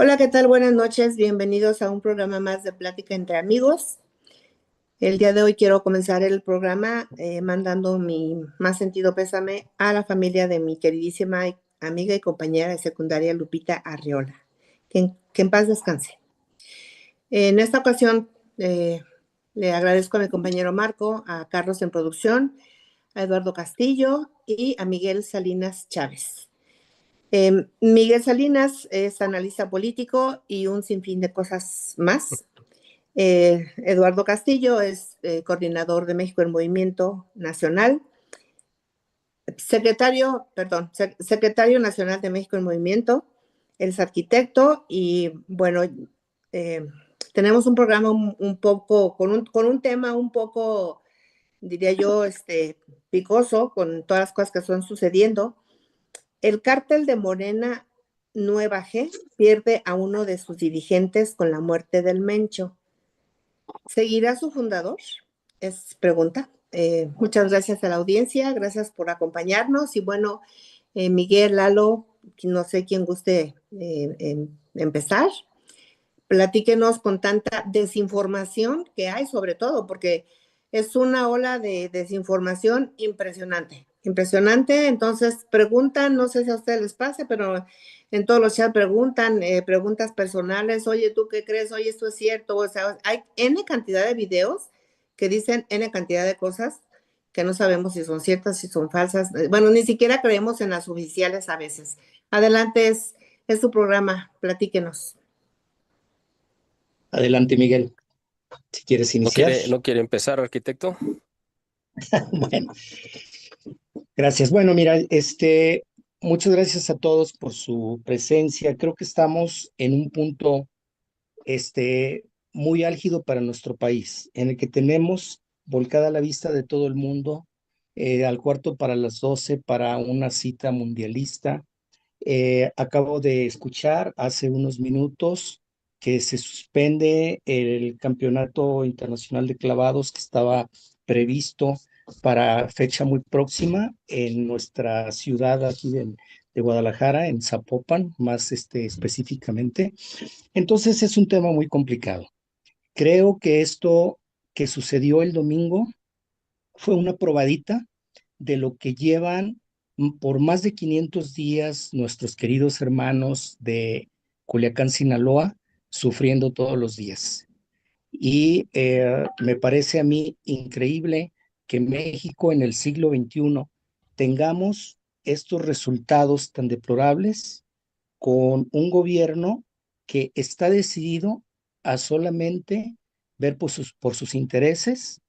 Hola, ¿qué tal? Buenas noches. Bienvenidos a un programa más de Plática entre Amigos. El día de hoy quiero comenzar el programa mandando mi más sentido pésame a la familia de mi queridísima amiga y compañera de secundaria Lupita Arriola. Que en paz descanse. En esta ocasión le agradezco a mi compañero Marco, a Carlos en producción, a Eduardo Castillo y a Miguel Salinas Chávez. Miguel Salinas es analista político y un sinfín de cosas más. Eduardo Castillo es coordinador de México en Movimiento Nacional, secretario nacional de México en Movimiento, él es arquitecto y bueno, eh, tenemos un programa un poco, con un tema un poco, diría yo, picoso, con todas las cosas que están sucediendo. El cártel de Morena Nueva G pierde a uno de sus dirigentes con la muerte del Mencho. ¿Seguirá su fundador? Es pregunta. Muchas gracias a la audiencia, gracias por acompañarnos. Y bueno, Miguel, Lalo, no sé quién guste empezar. Platíquenos con tanta desinformación que hay, sobre todo, porque es una ola de desinformación impresionante, impresionante. Entonces preguntan, no sé si a ustedes les pase, pero en todos los chats preguntan, preguntas personales, oye, ¿tú qué crees? Oye, esto es cierto. O sea, hay N cantidad de videos que dicen N cantidad de cosas que no sabemos si son ciertas, si son falsas. Bueno, ni siquiera creemos en las oficiales a veces. Adelante, es tu programa, platíquenos. Adelante, Miguel, si quieres ¿No iniciar. quiere, no quiere empezar, arquitecto? Bueno, gracias. Bueno, mira, muchas gracias a todos por su presencia. Creo que estamos en un punto, muy álgido para nuestro país, en el que tenemos volcada la vista de todo el mundo, al cuarto para las 12 para una cita mundialista. Acabo de escuchar hace unos minutos que se suspende el Campeonato Internacional de Clavados que estaba previsto para fecha muy próxima en nuestra ciudad aquí de Guadalajara, en Zapopan, más específicamente. Entonces es un tema muy complicado. Creo que esto que sucedió el domingo fue una probadita de lo que llevan por más de 500 días nuestros queridos hermanos de Culiacán, Sinaloa, sufriendo todos los días. Y me parece a mí increíble que México en el siglo XXI tengamos estos resultados tan deplorables con un gobierno que está decidido a solamente ver por sus intereses,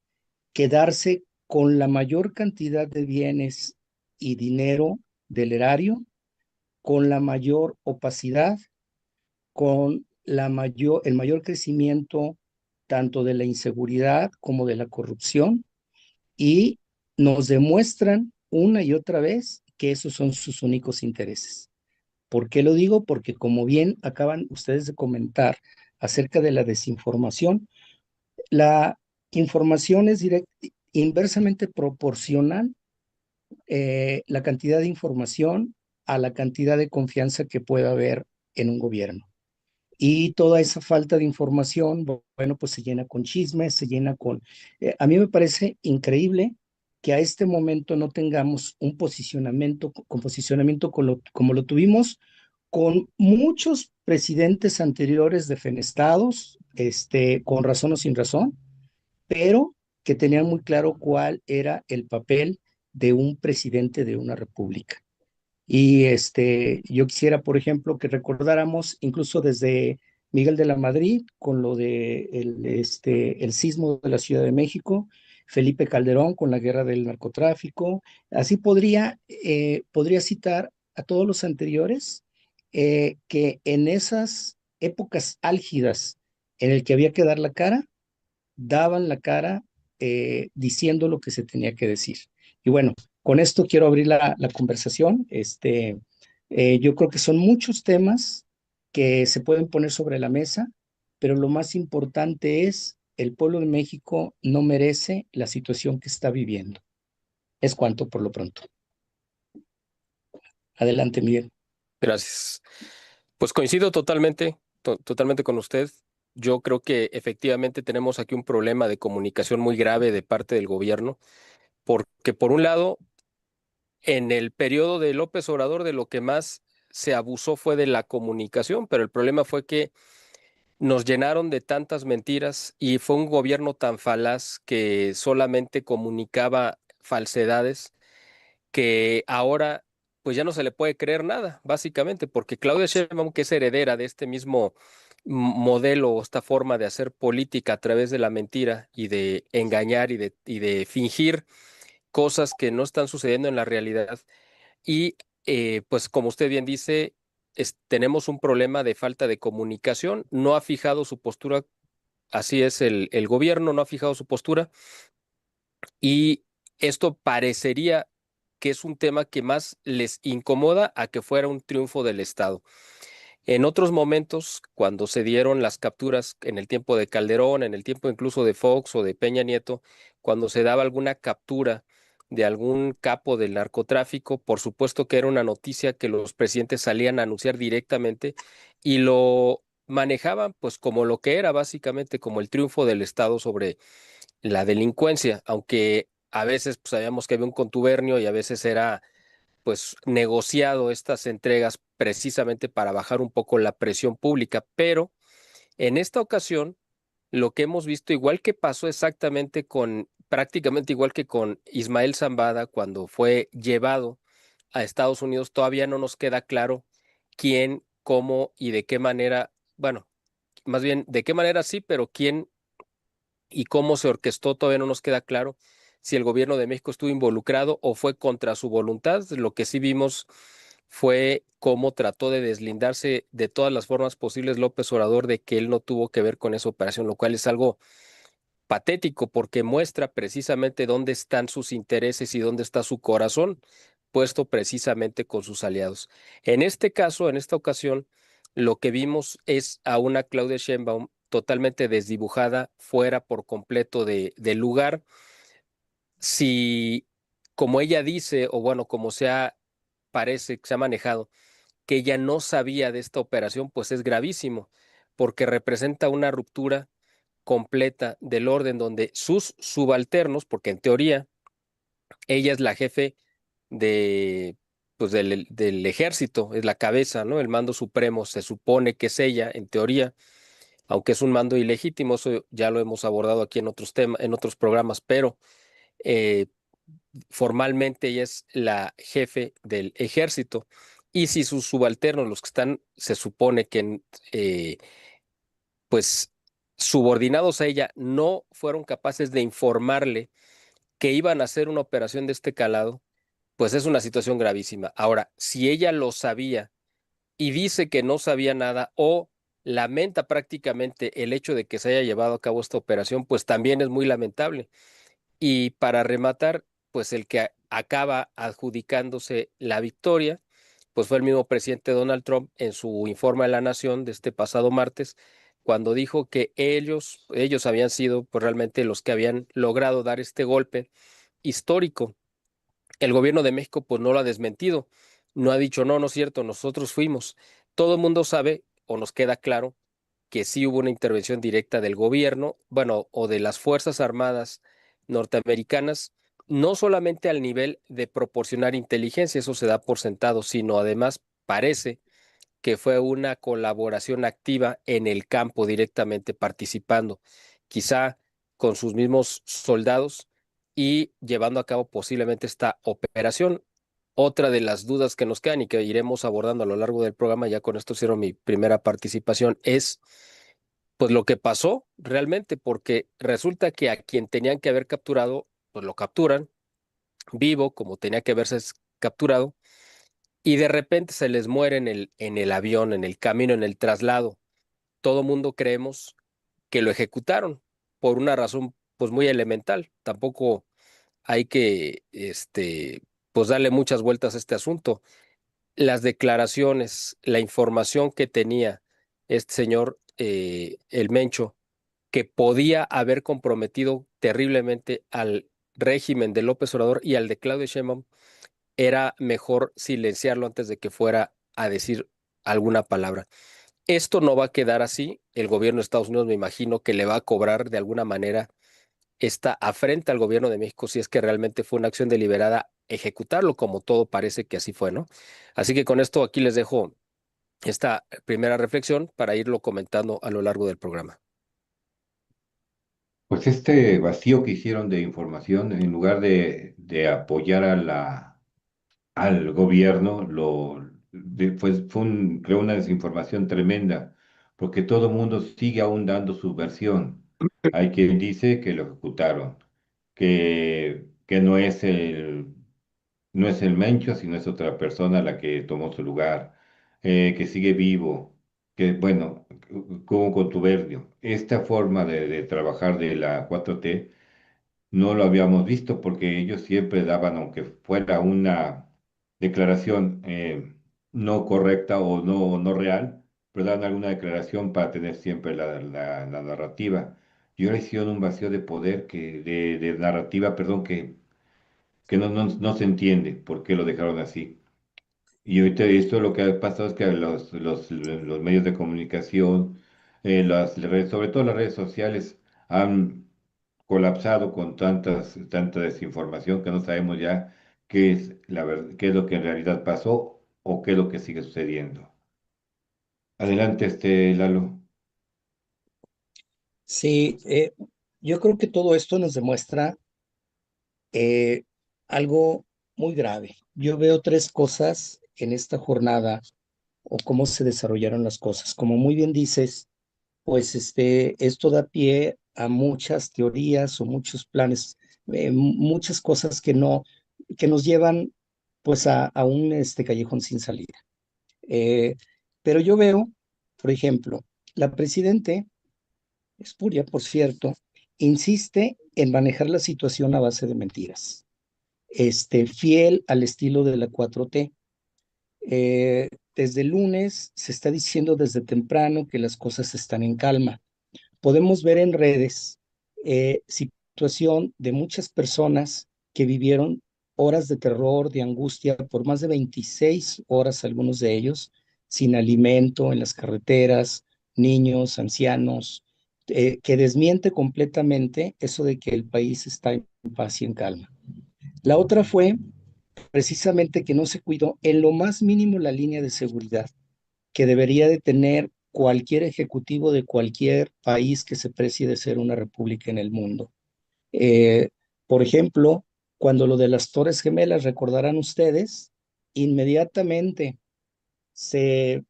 quedarse con la mayor cantidad de bienes y dinero del erario, con la mayor opacidad, con el mayor crecimiento tanto de la inseguridad como de la corrupción, y nos demuestran una y otra vez que esos son sus únicos intereses. ¿Por qué lo digo? Porque como bien acaban ustedes de comentar acerca de la desinformación, la información es inversamente proporcional, la cantidad de información a la cantidad de confianza que pueda haber en un gobierno. Y toda esa falta de información, bueno, pues se llena con chismes, se llena con... a mí me parece increíble que a este momento no tengamos un posicionamiento, como lo tuvimos con muchos presidentes anteriores defenestrados, con razón o sin razón, pero que tenían muy claro cuál era el papel de un presidente de una república. Y yo quisiera, por ejemplo, que recordáramos incluso desde Miguel de la Madrid con lo de el sismo de la Ciudad de México, Felipe Calderón con la guerra del narcotráfico. Así podría citar a todos los anteriores, que en esas épocas álgidas en el que había que dar la cara, daban la cara, diciendo lo que se tenía que decir. Y bueno, con esto quiero abrir la conversación. Yo creo que son muchos temas que se pueden poner sobre la mesa, pero lo más importante es el pueblo de México no merece la situación que está viviendo. Es cuanto por lo pronto. Adelante, Miguel. Gracias. Pues coincido totalmente, totalmente con usted. Yo creo que efectivamente tenemos aquí un problema de comunicación muy grave de parte del gobierno, porque por un lado, en el periodo de López Obrador, de lo que más se abusó fue de la comunicación, pero el problema fue que nos llenaron de tantas mentiras y fue un gobierno tan falaz que solamente comunicaba falsedades que ahora pues ya no se le puede creer nada, básicamente, porque Claudia Sheinbaum, que es heredera de este mismo modelo o esta forma de hacer política a través de la mentira y de engañar y de fingir cosas que no están sucediendo en la realidad. Y pues como usted bien dice, tenemos un problema de falta de comunicación, no ha fijado su postura, así es el gobierno, no ha fijado su postura y esto parecería que es un tema que más les incomoda a que fuera un triunfo del Estado. En otros momentos, cuando se dieron las capturas en el tiempo de Calderón, en el tiempo incluso de Fox o de Peña Nieto, cuando se daba alguna captura de algún capo del narcotráfico, por supuesto que era una noticia que los presidentes salían a anunciar directamente y lo manejaban pues como lo que era básicamente como el triunfo del Estado sobre la delincuencia, aunque a veces pues sabíamos que había un contubernio y a veces era pues negociado estas entregas precisamente para bajar un poco la presión pública, pero en esta ocasión lo que hemos visto, igual que pasó exactamente con, prácticamente igual que con Ismael Zambada cuando fue llevado a Estados Unidos, todavía no nos queda claro quién, cómo y de qué manera, bueno, más bien de qué manera sí, pero quién y cómo se orquestó todavía no nos queda claro si el gobierno de México estuvo involucrado o fue contra su voluntad. Lo que sí vimos fue cómo trató de deslindarse de todas las formas posibles López Obrador de que él no tuvo que ver con esa operación, lo cual es algo patético porque muestra precisamente dónde están sus intereses y dónde está su corazón, puesto precisamente con sus aliados. En este caso, en esta ocasión, lo que vimos es a una Claudia Sheinbaum totalmente desdibujada, fuera por completo del lugar. Si, como ella dice, o bueno, como parece que se ha manejado, que ella no sabía de esta operación, pues es gravísimo, porque representa una ruptura completa del orden donde sus subalternos, porque en teoría ella es la jefe de, pues del ejército, es la cabeza, ¿no? El mando supremo se supone que es ella, en teoría, aunque es un mando ilegítimo, eso ya lo hemos abordado aquí en otros temas, en otros programas, pero eh, formalmente ella es la jefe del ejército. Y si sus subalternos, los que están, se supone que eh, pues subordinados a ella, no fueron capaces de informarle que iban a hacer una operación de este calado, pues es una situación gravísima. Ahora, si ella lo sabía y dice que no sabía nada o lamenta prácticamente el hecho de que se haya llevado a cabo esta operación, pues también es muy lamentable. Y para rematar, pues el que acaba adjudicándose la victoria, pues fue el mismo presidente Donald Trump en su informe a la Nación de este pasado martes, cuando dijo que ellos habían sido pues realmente los que habían logrado dar este golpe histórico. El gobierno de México pues no lo ha desmentido, no ha dicho no, no es cierto, nosotros fuimos. Todo el mundo sabe o nos queda claro que sí hubo una intervención directa del gobierno, bueno, o de las Fuerzas Armadas norteamericanas, no solamente al nivel de proporcionar inteligencia, eso se da por sentado, sino además parece que fue una colaboración activa en el campo directamente participando, quizá con sus mismos soldados y llevando a cabo posiblemente esta operación. Otra de las dudas que nos quedan y que iremos abordando a lo largo del programa, ya con esto cierro mi primera participación, es pues lo que pasó realmente, porque resulta que a quien tenían que haber capturado, pues lo capturan vivo, como tenía que haberse capturado, y de repente se les muere en el avión, en el camino, en el traslado. Todo mundo creemos que lo ejecutaron por una razón pues muy elemental. Tampoco hay que pues darle muchas vueltas a este asunto. Las declaraciones, la información que tenía este señor, el Mencho, que podía haber comprometido terriblemente al régimen de López Obrador y al de Claudio Sheinbaum, era mejor silenciarlo antes de que fuera a decir alguna palabra. Esto no va a quedar así. El gobierno de Estados Unidos me imagino que le va a cobrar de alguna manera esta afrenta al gobierno de México si es que realmente fue una acción deliberada ejecutarlo, como todo parece que así fue, ¿no? Así que con esto aquí les dejo esta primera reflexión para irlo comentando a lo largo del programa. Pues este vacío que hicieron de información, en lugar de apoyar al gobierno, creó una desinformación tremenda, porque todo el mundo sigue aún dando su versión. Hay quien dice que lo ejecutaron, que no es el Mencho, sino es otra persona la que tomó su lugar, que sigue vivo, que bueno, como contubernio. Esta forma de trabajar de la 4T no lo habíamos visto porque ellos siempre daban, aunque fuera una declaración no correcta o no real, pero daban alguna declaración para tener siempre la narrativa. Y ahora hicieron un vacío de poder, de narrativa, perdón, que no se entiende por qué lo dejaron así. Y ahorita esto lo que ha pasado es que los medios de comunicación, sobre todo las redes sociales, han colapsado con tanta desinformación que no sabemos ya qué es lo que en realidad pasó o qué es lo que sigue sucediendo. Adelante, Lalo. Sí, yo creo que todo esto nos demuestra algo muy grave. Yo veo tres cosas en esta jornada o cómo se desarrollaron las cosas. Como muy bien dices, pues esto da pie a muchas teorías o muchos planes, muchas cosas que nos llevan pues a un callejón sin salida. Pero yo veo, por ejemplo, la presidente, espuria, por cierto, insiste en manejar la situación a base de mentiras, fiel al estilo de la 4T. Desde el lunes se está diciendo desde temprano que las cosas están en calma. Podemos ver en redes situación de muchas personas que vivieron horas de terror, de angustia, por más de 26 horas, algunos de ellos, sin alimento en las carreteras, niños, ancianos, que desmiente completamente eso de que el país está en paz y en calma. La otra fue precisamente que no se cuidó en lo más mínimo la línea de seguridad que debería de tener cualquier ejecutivo de cualquier país que se precie de ser una república en el mundo. Eh, por ejemplo, cuando lo de las Torres Gemelas, recordarán ustedes, inmediatamente se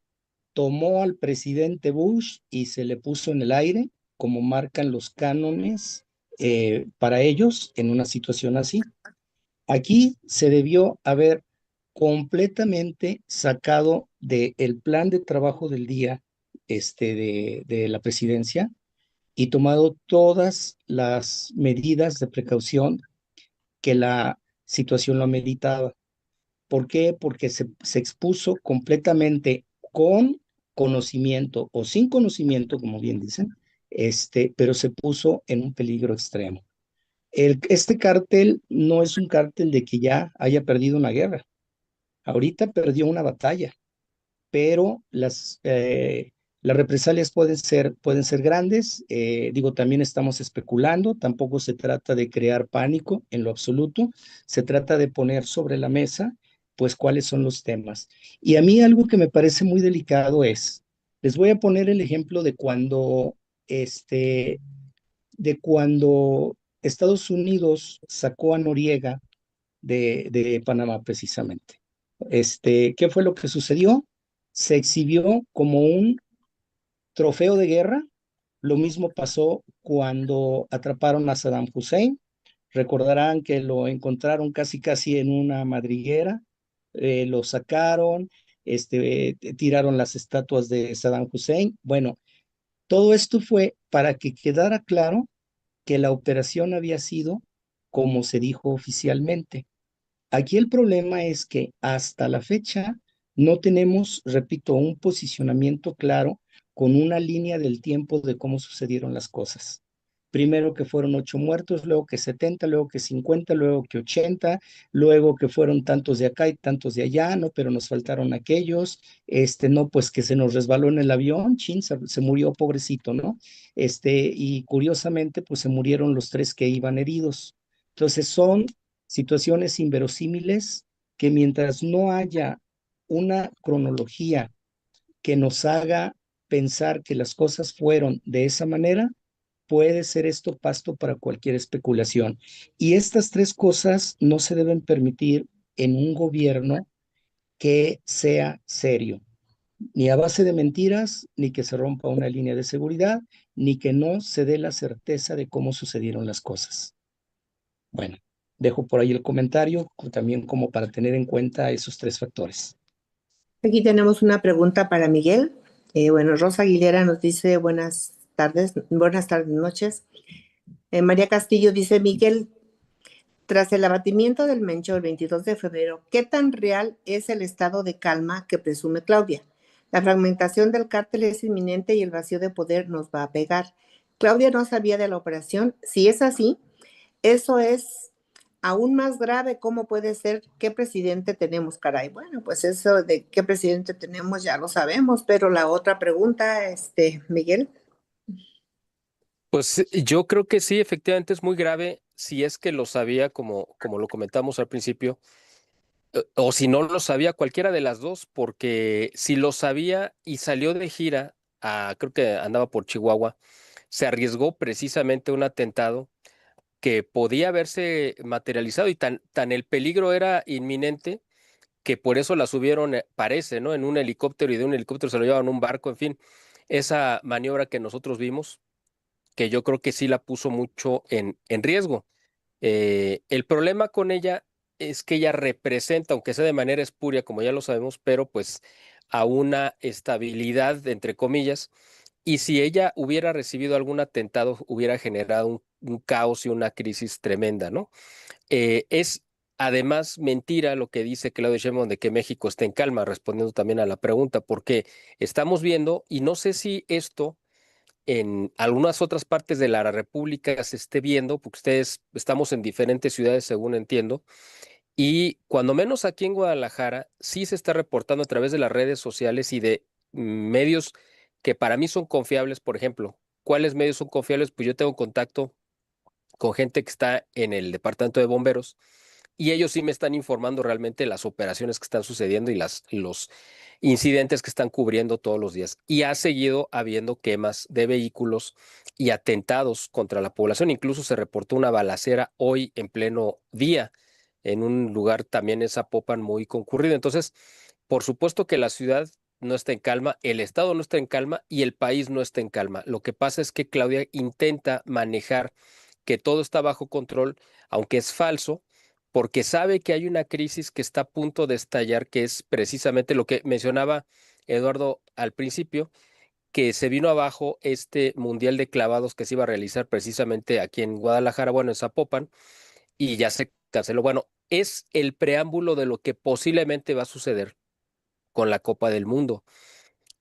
tomó al presidente Bush y se le puso en el aire, como marcan los cánones para ellos en una situación así. Aquí se debió haber completamente sacado del plan de trabajo del día de la presidencia y tomado todas las medidas de precaución que la situación lo ameritaba. ¿Por qué? Porque se expuso completamente con conocimiento o sin conocimiento, como bien dicen, pero se puso en un peligro extremo. Este cártel no es un cártel de que ya haya perdido una guerra. Ahorita perdió una batalla, pero las represalias pueden ser grandes. Digo, también estamos especulando, tampoco se trata de crear pánico en lo absoluto, se trata de poner sobre la mesa, pues, cuáles son los temas. Y a mí algo que me parece muy delicado les voy a poner el ejemplo este, de cuando Estados Unidos sacó a Noriega de Panamá precisamente. ¿Qué fue lo que sucedió? Se exhibió como un trofeo de guerra. Lo mismo pasó cuando atraparon a Saddam Hussein. Recordarán que lo encontraron casi casi en una madriguera, lo sacaron, tiraron las estatuas de Saddam Hussein. Bueno, todo esto fue para que quedara claro que la operación había sido como se dijo oficialmente. Aquí el problema es que hasta la fecha no tenemos, repito, un posicionamiento claro con una línea del tiempo de cómo sucedieron las cosas. primero que fueron 8 muertos, luego que 70, luego que 50, luego que 80, luego que fueron tantos de acá y tantos de allá, no, pero nos faltaron aquellos, no, pues que se nos resbaló en el avión, chin, se murió pobrecito, ¿no? Y curiosamente, pues se murieron los 3 que iban heridos. Entonces son situaciones inverosímiles que mientras no haya una cronología que nos haga pensar que las cosas fueron de esa manera, puede ser esto pasto para cualquier especulación. Y estas 3 cosas no se deben permitir en un gobierno que sea serio, ni a base de mentiras, ni que se rompa una línea de seguridad, ni que no se dé la certeza de cómo sucedieron las cosas. Bueno, dejo por ahí el comentario, también como para tener en cuenta esos 3 factores. Aquí tenemos una pregunta para Miguel. Bueno, Rosa Aguilera nos dice buenas tardes, noches. María Castillo dice, Miguel, tras el abatimiento del Mencho el 22 de febrero, ¿qué tan real es el estado de calma que presume Claudia? La fragmentación del cártel es inminente y el vacío de poder nos va a pegar. Claudia no sabía de la operación. Si es así, eso es aún más grave. ¿Cómo puede ser? ¿Qué presidente tenemos, caray? Bueno, pues eso de qué presidente tenemos ya lo sabemos, pero la otra pregunta, Miguel. Pues yo creo que sí, efectivamente es muy grave si es que lo sabía, como lo comentamos al principio, o si no lo sabía, cualquiera de las dos, porque si lo sabía y salió de gira, creo que andaba por Chihuahua, se arriesgó precisamente un atentado que podía haberse materializado y tan el peligro era inminente que por eso la subieron, parece, ¿no? En un helicóptero y de un helicóptero se lo llevaban a un barco, en fin, esa maniobra que nosotros vimos, que yo creo que sí la puso mucho en riesgo. El problema con ella es que ella representa, aunque sea de manera espuria, como ya lo sabemos, pero pues a una estabilidad, entre comillas, y si ella hubiera recibido algún atentado, hubiera generado un caos y una crisis tremenda, ¿no? Es además mentira lo que dice Claudia Sheinbaum de que México está en calma, respondiendo también a la pregunta, porque estamos viendo, y no sé si esto en algunas otras partes de la República se esté viendo, porque ustedes estamos en diferentes ciudades, según entiendo, y cuando menos aquí en Guadalajara, sí se está reportando a través de las redes sociales y de medios que para mí son confiables, por ejemplo. ¿Cuáles medios son confiables? Pues yo tengo contacto con gente que está en el departamento de bomberos y ellos sí me están informando realmente las operaciones que están sucediendo y los incidentes que están cubriendo todos los días. Y ha seguido habiendo quemas de vehículos y atentados contra la población. Incluso se reportó una balacera hoy en pleno día en un lugar también en Zapopan muy concurrido. Entonces, por supuesto que la ciudad no está en calma, el estado no está en calma y el país no está en calma. Lo que pasa es que Claudia intenta manejar que todo está bajo control, aunque es falso, porque sabe que hay una crisis que está a punto de estallar, que es precisamente lo que mencionaba Eduardo al principio, que se vino abajo este Mundial de Clavados que se iba a realizar precisamente aquí en Guadalajara, bueno, en Zapopan, y ya se canceló. Bueno, es el preámbulo de lo que posiblemente va a suceder con la Copa del Mundo.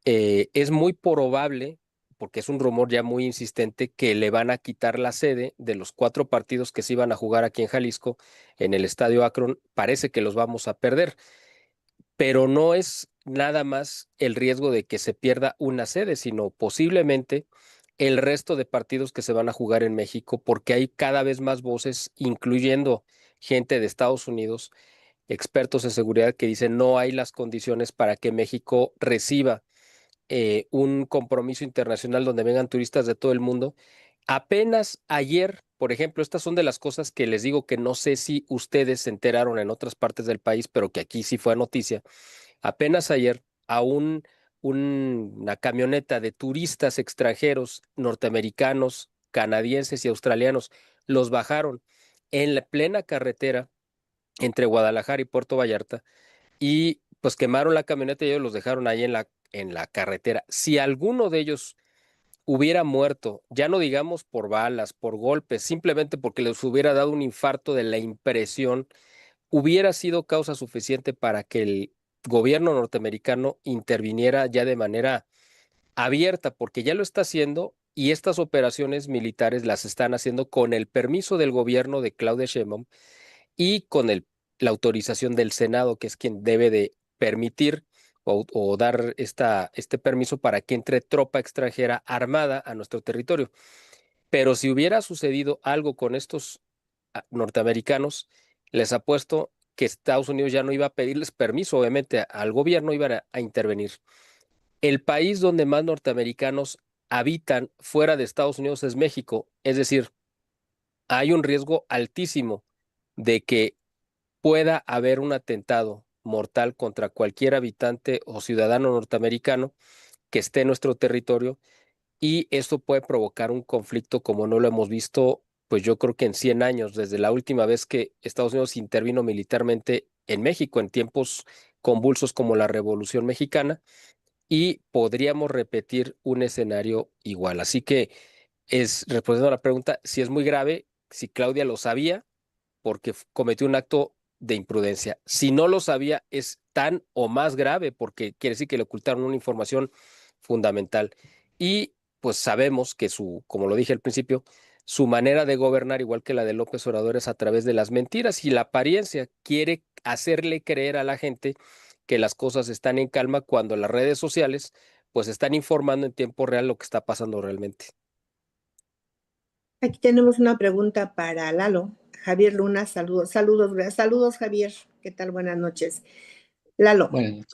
Es muy probable, porque es un rumor ya muy insistente, que le van a quitar la sede de los 4 partidos que se iban a jugar aquí en Jalisco, en el Estadio Akron. Parece que los vamos a perder, pero no es nada más el riesgo de que se pierda una sede, sino posiblemente el resto de partidos que se van a jugar en México, porque hay cada vez más voces, incluyendo gente de Estados Unidos, expertos en seguridad, que dicen no hay las condiciones para que México reciba un compromiso internacional donde vengan turistas de todo el mundo. Apenas ayer, por ejemplo, estas son de las cosas que les digo que no sé si ustedes se enteraron en otras partes del país, pero que aquí sí fue noticia. Apenas ayer a una camioneta de turistas extranjeros, norteamericanos, canadienses y australianos, los bajaron en la plena carretera entre Guadalajara y Puerto Vallarta y pues quemaron la camioneta y ellos los dejaron ahí en la carretera. Si alguno de ellos hubiera muerto, ya no digamos por balas, por golpes, simplemente porque les hubiera dado un infarto de la impresión, hubiera sido causa suficiente para que el gobierno norteamericano interviniera ya de manera abierta, porque ya lo está haciendo y estas operaciones militares las están haciendo con el permiso del gobierno de Claudia Sheinbaum y con la autorización del Senado, que es quien debe de permitir o dar este permiso para que entre tropa extranjera armada a nuestro territorio. Pero si hubiera sucedido algo con estos norteamericanos, les apuesto que Estados Unidos ya no iba a pedirles permiso, obviamente al gobierno iban a intervenir. El país donde más norteamericanos habitan fuera de Estados Unidos es México, es decir, hay un riesgo altísimo de que pueda haber un atentado mortal contra cualquier habitante o ciudadano norteamericano que esté en nuestro territorio, y esto puede provocar un conflicto como no lo hemos visto, pues yo creo que en 100 años, desde la última vez que Estados Unidos intervino militarmente en México en tiempos convulsos como la Revolución Mexicana, y podríamos repetir un escenario igual. Así que respondiendo a la pregunta, si es muy grave, si Claudia lo sabía, porque cometió un acto de imprudencia. Si no lo sabía, es tan o más grave porque quiere decir que le ocultaron una información fundamental. Y pues sabemos que como lo dije al principio, su manera de gobernar, igual que la de López Obrador, es a través de las mentiras y la apariencia. Quiere hacerle creer a la gente que las cosas están en calma cuando las redes sociales pues están informando en tiempo real lo que está pasando realmente. Aquí tenemos una pregunta para Lalo. Javier Luna, saludos, saludos Javier, ¿qué tal? Buenas noches. Lalo, Bueno,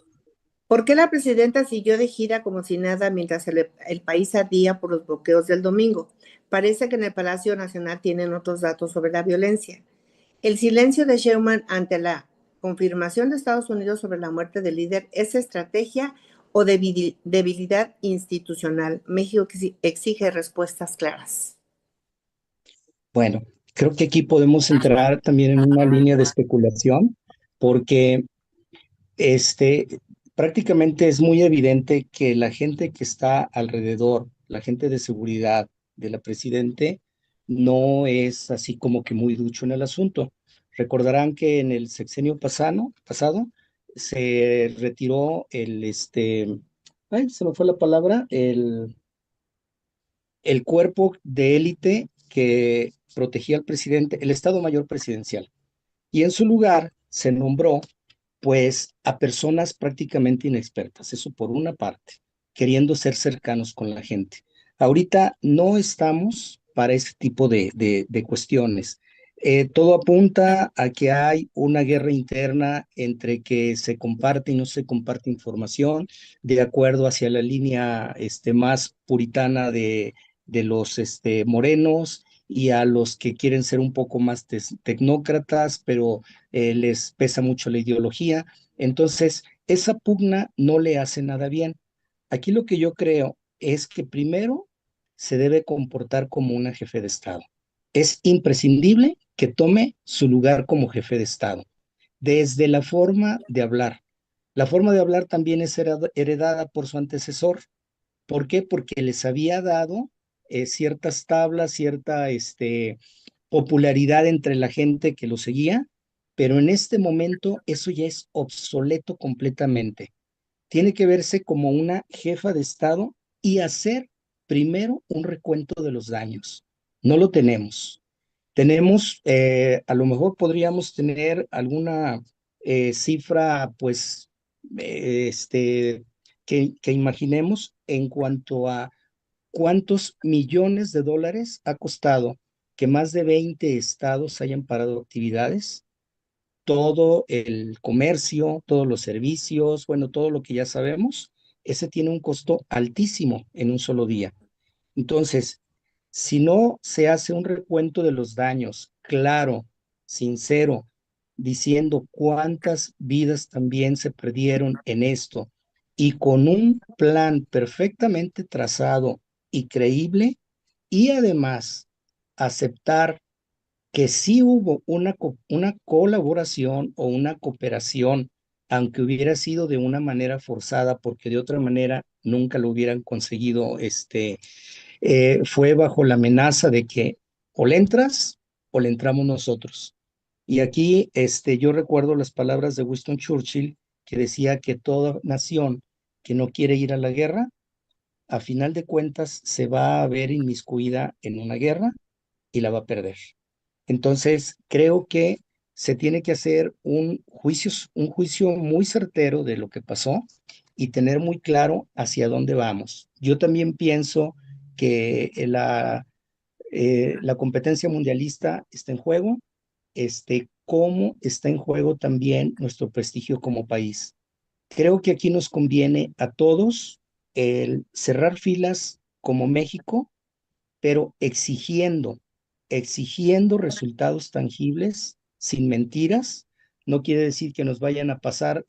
¿por qué la presidenta siguió de gira como si nada mientras el país ardía por los bloqueos del domingo? Parece que en el Palacio Nacional tienen otros datos sobre la violencia. El silencio de Sheinbaum ante la confirmación de Estados Unidos sobre la muerte del líder, ¿es estrategia o debilidad institucional? México exige respuestas claras. bueno, creo que aquí podemos entrar también en una línea de especulación, porque este, prácticamente es muy evidente que la gente que está alrededor, la gente de seguridad de la presidente, no es así como que muy ducho en el asunto. Recordarán que en el sexenio pasado se retiró ay, se me fue la palabra, el cuerpo de élite que protegía al presidente, el Estado Mayor Presidencial. Y en su lugar se nombró pues a personas prácticamente inexpertas, eso por una parte, queriendo ser cercanos con la gente. Ahorita no estamos para ese tipo de cuestiones. Todo apunta a que hay una guerra interna entre que se comparte y no se comparte información de acuerdo hacia la línea más puritana de los morenos y a los que quieren ser un poco más tecnócratas, pero les pesa mucho la ideología. Entonces, esa pugna no le hace nada bien. Aquí lo que yo creo es que primero se debe comportar como una jefe de Estado. Es imprescindible que tome su lugar como jefe de Estado, desde la forma de hablar. La forma de hablar también es heredada por su antecesor. ¿Por qué? Porque les había dado ciertas tablas, cierta popularidad entre la gente que lo seguía, pero en este momento eso ya es obsoleto completamente. Tiene que verse como una jefa de Estado y hacer primero un recuento de los daños. No lo tenemos. Tenemos, a lo mejor podríamos tener alguna cifra, pues, que imaginemos en cuanto a cuántos millones de dólares ha costado que más de 20 estados hayan parado actividades, todo el comercio, todos los servicios, bueno, todo lo que ya sabemos, ese tiene un costo altísimo en un solo día. Entonces, si no se hace un recuento de los daños, claro, sincero, diciendo cuántas vidas también se perdieron en esto y con un plan perfectamente trazado y creíble, y además aceptar que sí hubo una colaboración o una cooperación, aunque hubiera sido de una manera forzada, porque de otra manera nunca lo hubieran conseguido, fue bajo la amenaza de que o le entras o le entramos nosotros. Y aquí yo recuerdo las palabras de Winston Churchill, que decía que toda nación que no quiere ir a la guerra a final de cuentas se va a ver inmiscuida en una guerra y la va a perder. Entonces, creo que se tiene que hacer un juicio muy certero de lo que pasó y tener muy claro hacia dónde vamos. Yo también pienso que la competencia mundialista está en juego, cómo está en juego también nuestro prestigio como país. Creo que aquí nos conviene a todos el cerrar filas como México, pero exigiendo resultados tangibles, sin mentiras. No quiere decir que nos vayan a pasar,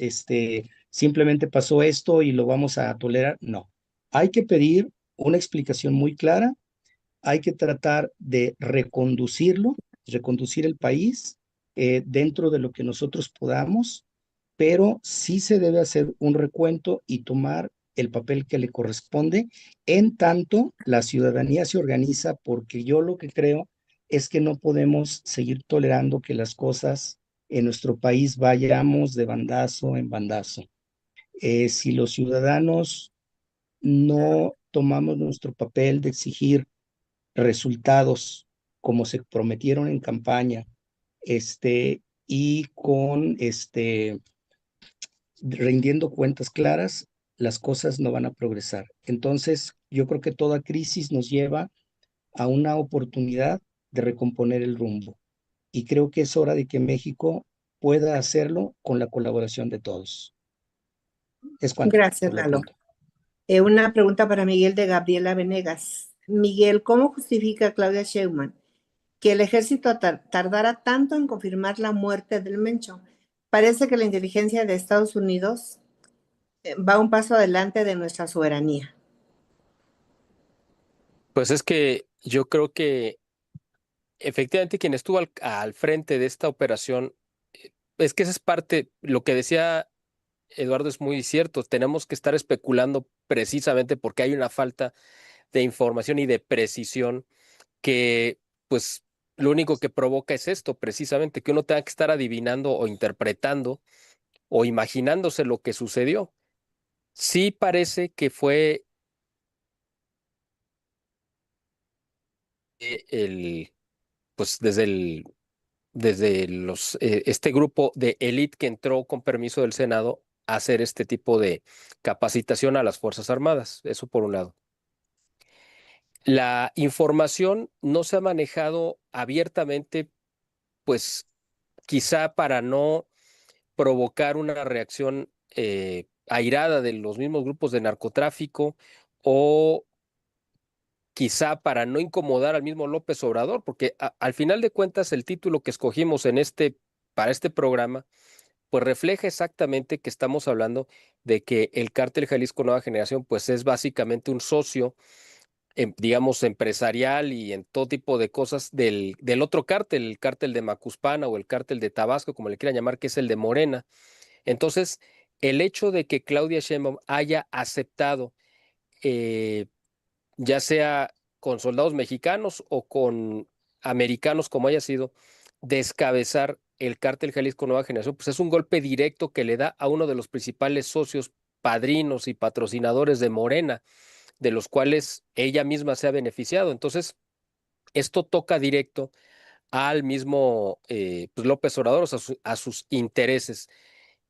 simplemente pasó esto y lo vamos a tolerar. No, hay que pedir una explicación muy clara, hay que tratar de reconducir el país dentro de lo que nosotros podamos, pero sí se debe hacer un recuento y tomar el papel que le corresponde en tanto la ciudadanía se organiza, porque yo lo que creo es que no podemos seguir tolerando que las cosas en nuestro país vayamos de bandazo en bandazo. Si los ciudadanos no tomamos nuestro papel de exigir resultados como se prometieron en campaña, y con rindiendo cuentas claras, las cosas no van a progresar. Entonces, yo creo que toda crisis nos lleva a una oportunidad de recomponer el rumbo. Y creo que es hora de que México pueda hacerlo con la colaboración de todos. Es cuanto Gracias, por lo Lalo. pronto. Una pregunta para Miguel de Gabriela Venegas. Miguel, ¿cómo justifica Claudia Sheinbaum que el ejército tardara tanto en confirmar la muerte del Mencho? Parece que la inteligencia de Estados Unidos va un paso adelante de nuestra soberanía. Pues es que yo creo que efectivamente quien estuvo al frente de esta operación, es que esa es parte, lo que decía Eduardo es muy cierto, tenemos que estar especulando precisamente porque hay una falta de información y de precisión que pues lo único que provoca es esto, precisamente, que uno tenga que estar adivinando o interpretando o imaginándose lo que sucedió. Sí parece que fue el, pues desde este grupo de élite que entró con permiso del Senado a hacer este tipo de capacitación a las Fuerzas Armadas. Eso por un lado. La información no se ha manejado abiertamente, pues quizá para no provocar una reacción airada de los mismos grupos de narcotráfico o quizá para no incomodar al mismo López Obrador, porque al final de cuentas el título que escogimos para este programa pues refleja exactamente que estamos hablando de que el cártel Jalisco Nueva Generación pues es básicamente un socio, digamos, empresarial y en todo tipo de cosas del otro cártel, el cártel de Macuspana o el cártel de Tabasco, como le quieran llamar, que es el de Morena. Entonces, el hecho de que Claudia Sheinbaum haya aceptado, eh, ya sea con soldados mexicanos o con americanos, como haya sido, descabezar el cártel Jalisco Nueva Generación, pues es un golpe directo que le da a uno de los principales socios, padrinos y patrocinadores de Morena, de los cuales ella misma se ha beneficiado. Entonces, esto toca directo al mismo pues López Obrador, o sea, a sus intereses.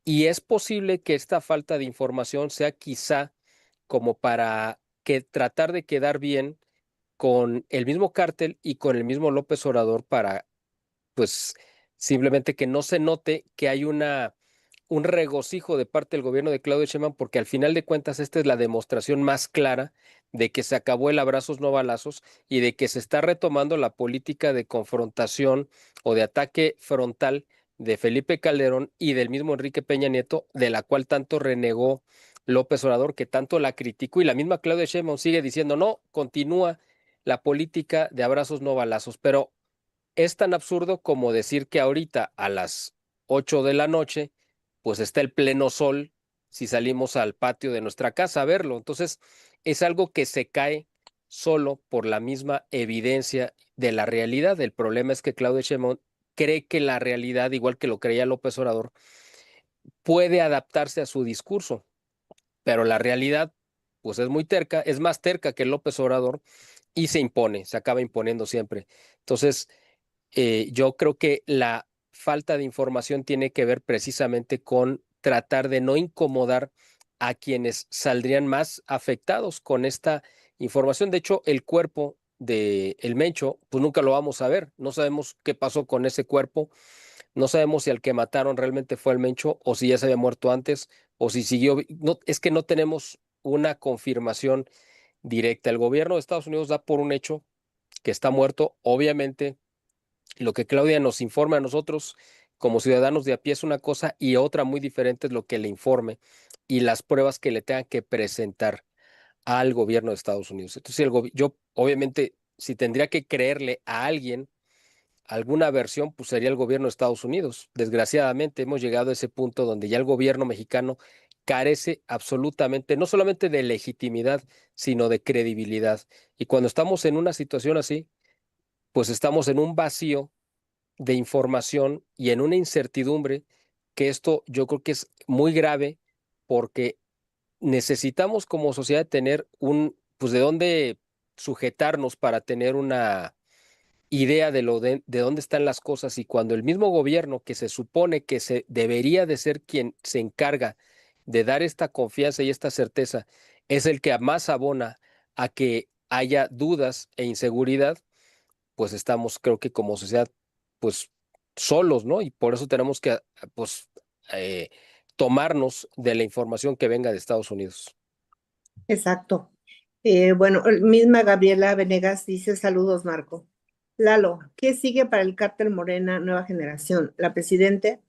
Y es posible que esta falta de información sea quizá como para que tratar de quedar bien con el mismo cártel y con el mismo López Obrador para, pues, simplemente que no se note que hay un regocijo de parte del gobierno de Claudio Sheinbaum, porque al final de cuentas esta es la demostración más clara de que se acabó el abrazos no balazos y de que se está retomando la política de confrontación o de ataque frontal de Felipe Calderón y del mismo Enrique Peña Nieto, de la cual tanto renegó López Obrador, que tanto la criticó, y la misma Claudia Sheinbaum sigue diciendo, no, continúa la política de abrazos no balazos, pero es tan absurdo como decir que ahorita a las 8 de la noche, pues está el pleno sol si salimos al patio de nuestra casa a verlo. Entonces, es algo que se cae solo por la misma evidencia de la realidad. El problema es que Claudio Sheinbaum cree que la realidad, igual que lo creía López Obrador, puede adaptarse a su discurso, pero la realidad pues es muy terca, es más terca que López Obrador y se impone, se acaba imponiendo siempre. Entonces, yo creo que la falta de información tiene que ver precisamente con tratar de no incomodar a quienes saldrían más afectados con esta información. De hecho, el cuerpo de el Mencho, pues nunca lo vamos a ver. No sabemos qué pasó con ese cuerpo. No sabemos si al que mataron realmente fue el Mencho o si ya se había muerto antes o si siguió. No, es que no tenemos una confirmación directa. El gobierno de Estados Unidos da por un hecho que está muerto. Obviamente, lo que Claudia nos informa a nosotros como ciudadanos de a pie es una cosa y otra muy diferente es lo que le informe y las pruebas que le tengan que presentar al gobierno de Estados Unidos. Entonces, yo obviamente, si tendría que creerle a alguien alguna versión, pues sería el gobierno de Estados Unidos. Desgraciadamente, hemos llegado a ese punto donde ya el gobierno mexicano carece absolutamente, no solamente de legitimidad, sino de credibilidad. Y cuando estamos en una situación así, pues estamos en un vacío de información y en una incertidumbre que esto yo creo que es muy grave porque necesitamos como sociedad tener pues de dónde sujetarnos para tener una idea de dónde están las cosas y cuando el mismo gobierno que se supone que se debería de ser quien se encarga de dar esta confianza y esta certeza es el que más abona a que haya dudas e inseguridad, pues estamos, creo que como sociedad, pues solos, ¿no? Y por eso tenemos que, pues, eh, tomarnos de la información que venga de Estados Unidos. Exacto. Bueno, misma Gabriela Venegas dice saludos, Marco. Lalo, ¿qué sigue para el cártel Morena Nueva Generación? La presidenta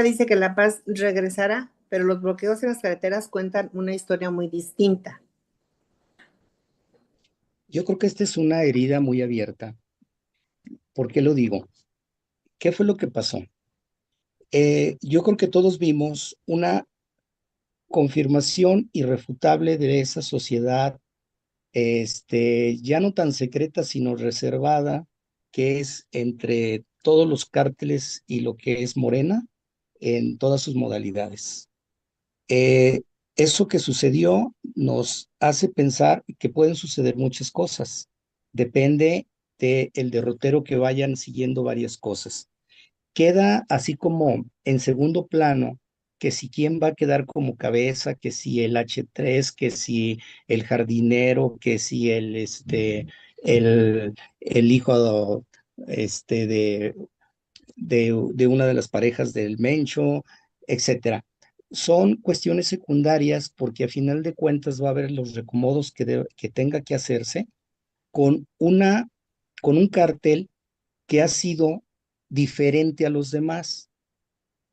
dice que La Paz regresará, pero los bloqueos en las carreteras cuentan una historia muy distinta. Yo creo que esta es una herida muy abierta. ¿Por qué lo digo? ¿Qué fue lo que pasó? Yo creo que todos vimos una confirmación irrefutable de esa sociedad, ya no tan secreta, sino reservada, que es entre todos los cárteles y lo que es Morena en todas sus modalidades. Eh, Eso que sucedió nos hace pensar que pueden suceder muchas cosas. Depende del derrotero que vayan siguiendo varias cosas. Queda así como en segundo plano que si quién va a quedar como cabeza, que si el H3, que si el jardinero, que si el hijo de una de las parejas del Mencho, etcétera. Son cuestiones secundarias porque a final de cuentas va a haber los recomodos que tenga que hacerse con, con un cartel que ha sido diferente a los demás.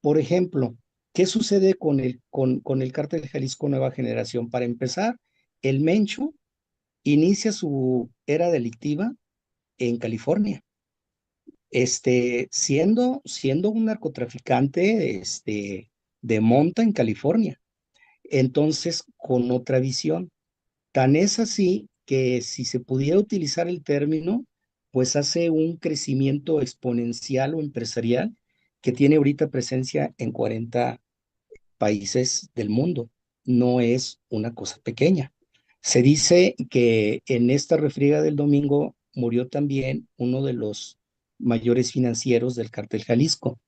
Por ejemplo, ¿qué sucede con el cártel Jalisco Nueva Generación? Para empezar, el Mencho inicia su era delictiva en California, siendo un narcotraficante, de monta en California. Entonces, con otra visión. Tan es así que si se pudiera utilizar el término, pues hace un crecimiento exponencial o empresarial que tiene ahorita presencia en 40 países del mundo. No es una cosa pequeña. Se dice que en esta refriega del domingo murió también uno de los mayores financieros del cártel Jalisco.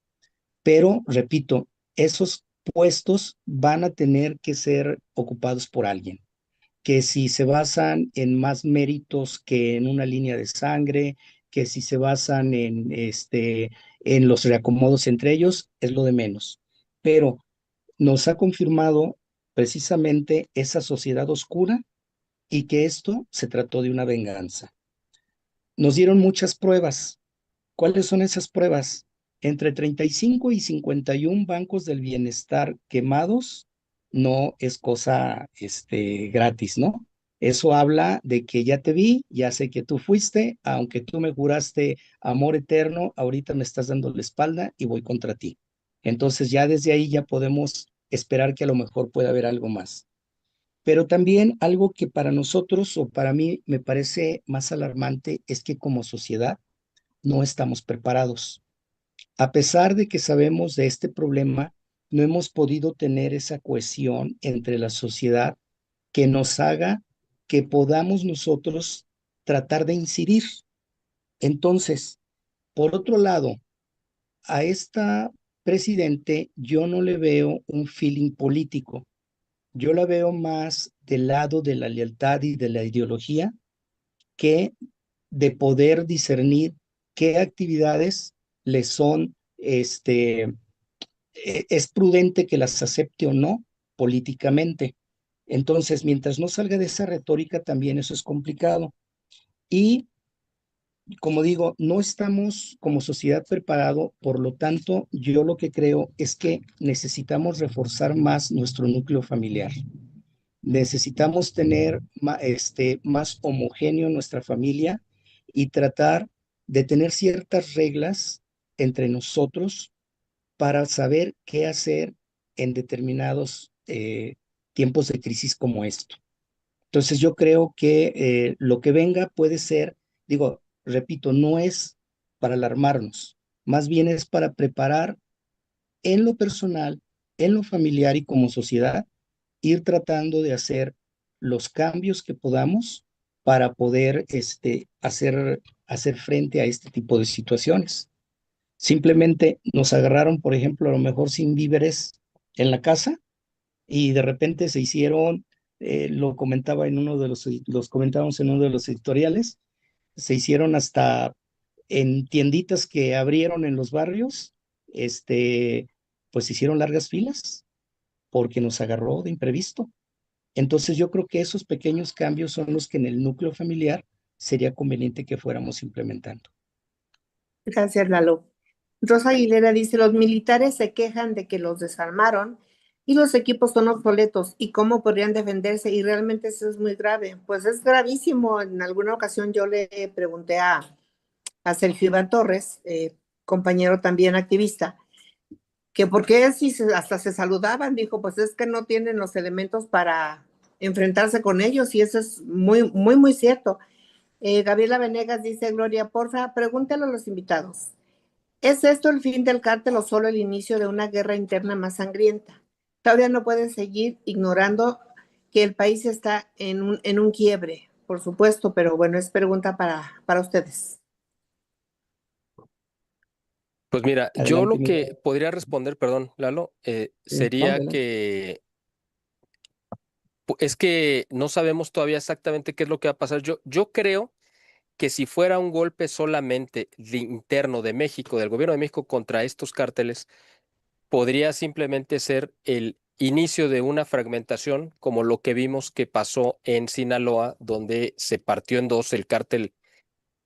Pero, repito, esos puestos van a tener que ser ocupados por alguien que si se basan en más méritos que en una línea de sangre, que si se basan en los reacomodos entre ellos, es lo de menos. Pero nos ha confirmado precisamente esa sociedad oscura y que esto se trató de una venganza. Nos dieron muchas pruebas. ¿Cuáles son esas pruebas? Entre 35 y 51 bancos del bienestar quemados no es cosa gratis, ¿no? Eso habla de que ya te vi, ya sé que tú fuiste, aunque tú me juraste amor eterno, ahorita me estás dando la espalda y voy contra ti. Entonces ya desde ahí ya podemos esperar que a lo mejor pueda haber algo más. Pero también algo que para nosotros o para mí me parece más alarmante es que como sociedad no estamos preparados. A pesar de que sabemos de este problema, no hemos podido tener esa cohesión entre la sociedad que nos haga que podamos nosotros tratar de incidir. Entonces, por otro lado, a esta presidente yo no le veo un feeling político. Yo la veo más del lado de la lealtad y de la ideología que de poder discernir qué actividades le son, es prudente que las acepte o no políticamente. Entonces, mientras no salga de esa retórica, también eso es complicado. Y como digo, no estamos como sociedad preparado, por lo tanto, yo lo que creo es que necesitamos reforzar más nuestro núcleo familiar. Necesitamos tener más homogéneo nuestra familia y tratar de tener ciertas reglas entre nosotros para saber qué hacer en determinados tiempos de crisis como esto. Entonces yo creo que lo que venga puede ser, digo, repito, no es para alarmarnos, más bien es para preparar en lo personal, en lo familiar y como sociedad, ir tratando de hacer los cambios que podamos para poder hacer frente a este tipo de situaciones. Simplemente nos agarraron, por ejemplo, a lo mejor sin víveres en la casa y de repente se hicieron, lo comentaba en uno de los comentábamos en uno de los editoriales, se hicieron hasta en tienditas que abrieron en los barrios, pues se hicieron largas filas porque nos agarró de imprevisto. Entonces yo creo que esos pequeños cambios son los que en el núcleo familiar sería conveniente que fuéramos implementando. Gracias, Lalo. Rosa Aguilera dice, los militares se quejan de que los desarmaron y los equipos son obsoletos y cómo podrían defenderse y realmente eso es muy grave. Pues es gravísimo. En alguna ocasión yo le pregunté a Sergio Iván Torres, compañero también activista, que por qué si hasta se saludaban, dijo, pues es que no tienen los elementos para enfrentarse con ellos y eso es muy, muy, muy cierto. Gabriela Venegas dice, Gloria, porfa, pregúntale a los invitados. ¿Es esto el fin del cártel o solo el inicio de una guerra interna más sangrienta? Todavía no pueden seguir ignorando que el país está en un quiebre, por supuesto, pero bueno, es pregunta para ustedes. Pues mira, yo Adelante, lo mi. que podría responder, perdón, Lalo, No, sería adelante. que es que no sabemos todavía exactamente qué es lo que va a pasar. Yo creo que si fuera un golpe solamente interno de México, del gobierno de México contra estos cárteles, podría simplemente ser el inicio de una fragmentación, como lo que vimos que pasó en Sinaloa, donde se partió en dos el cártel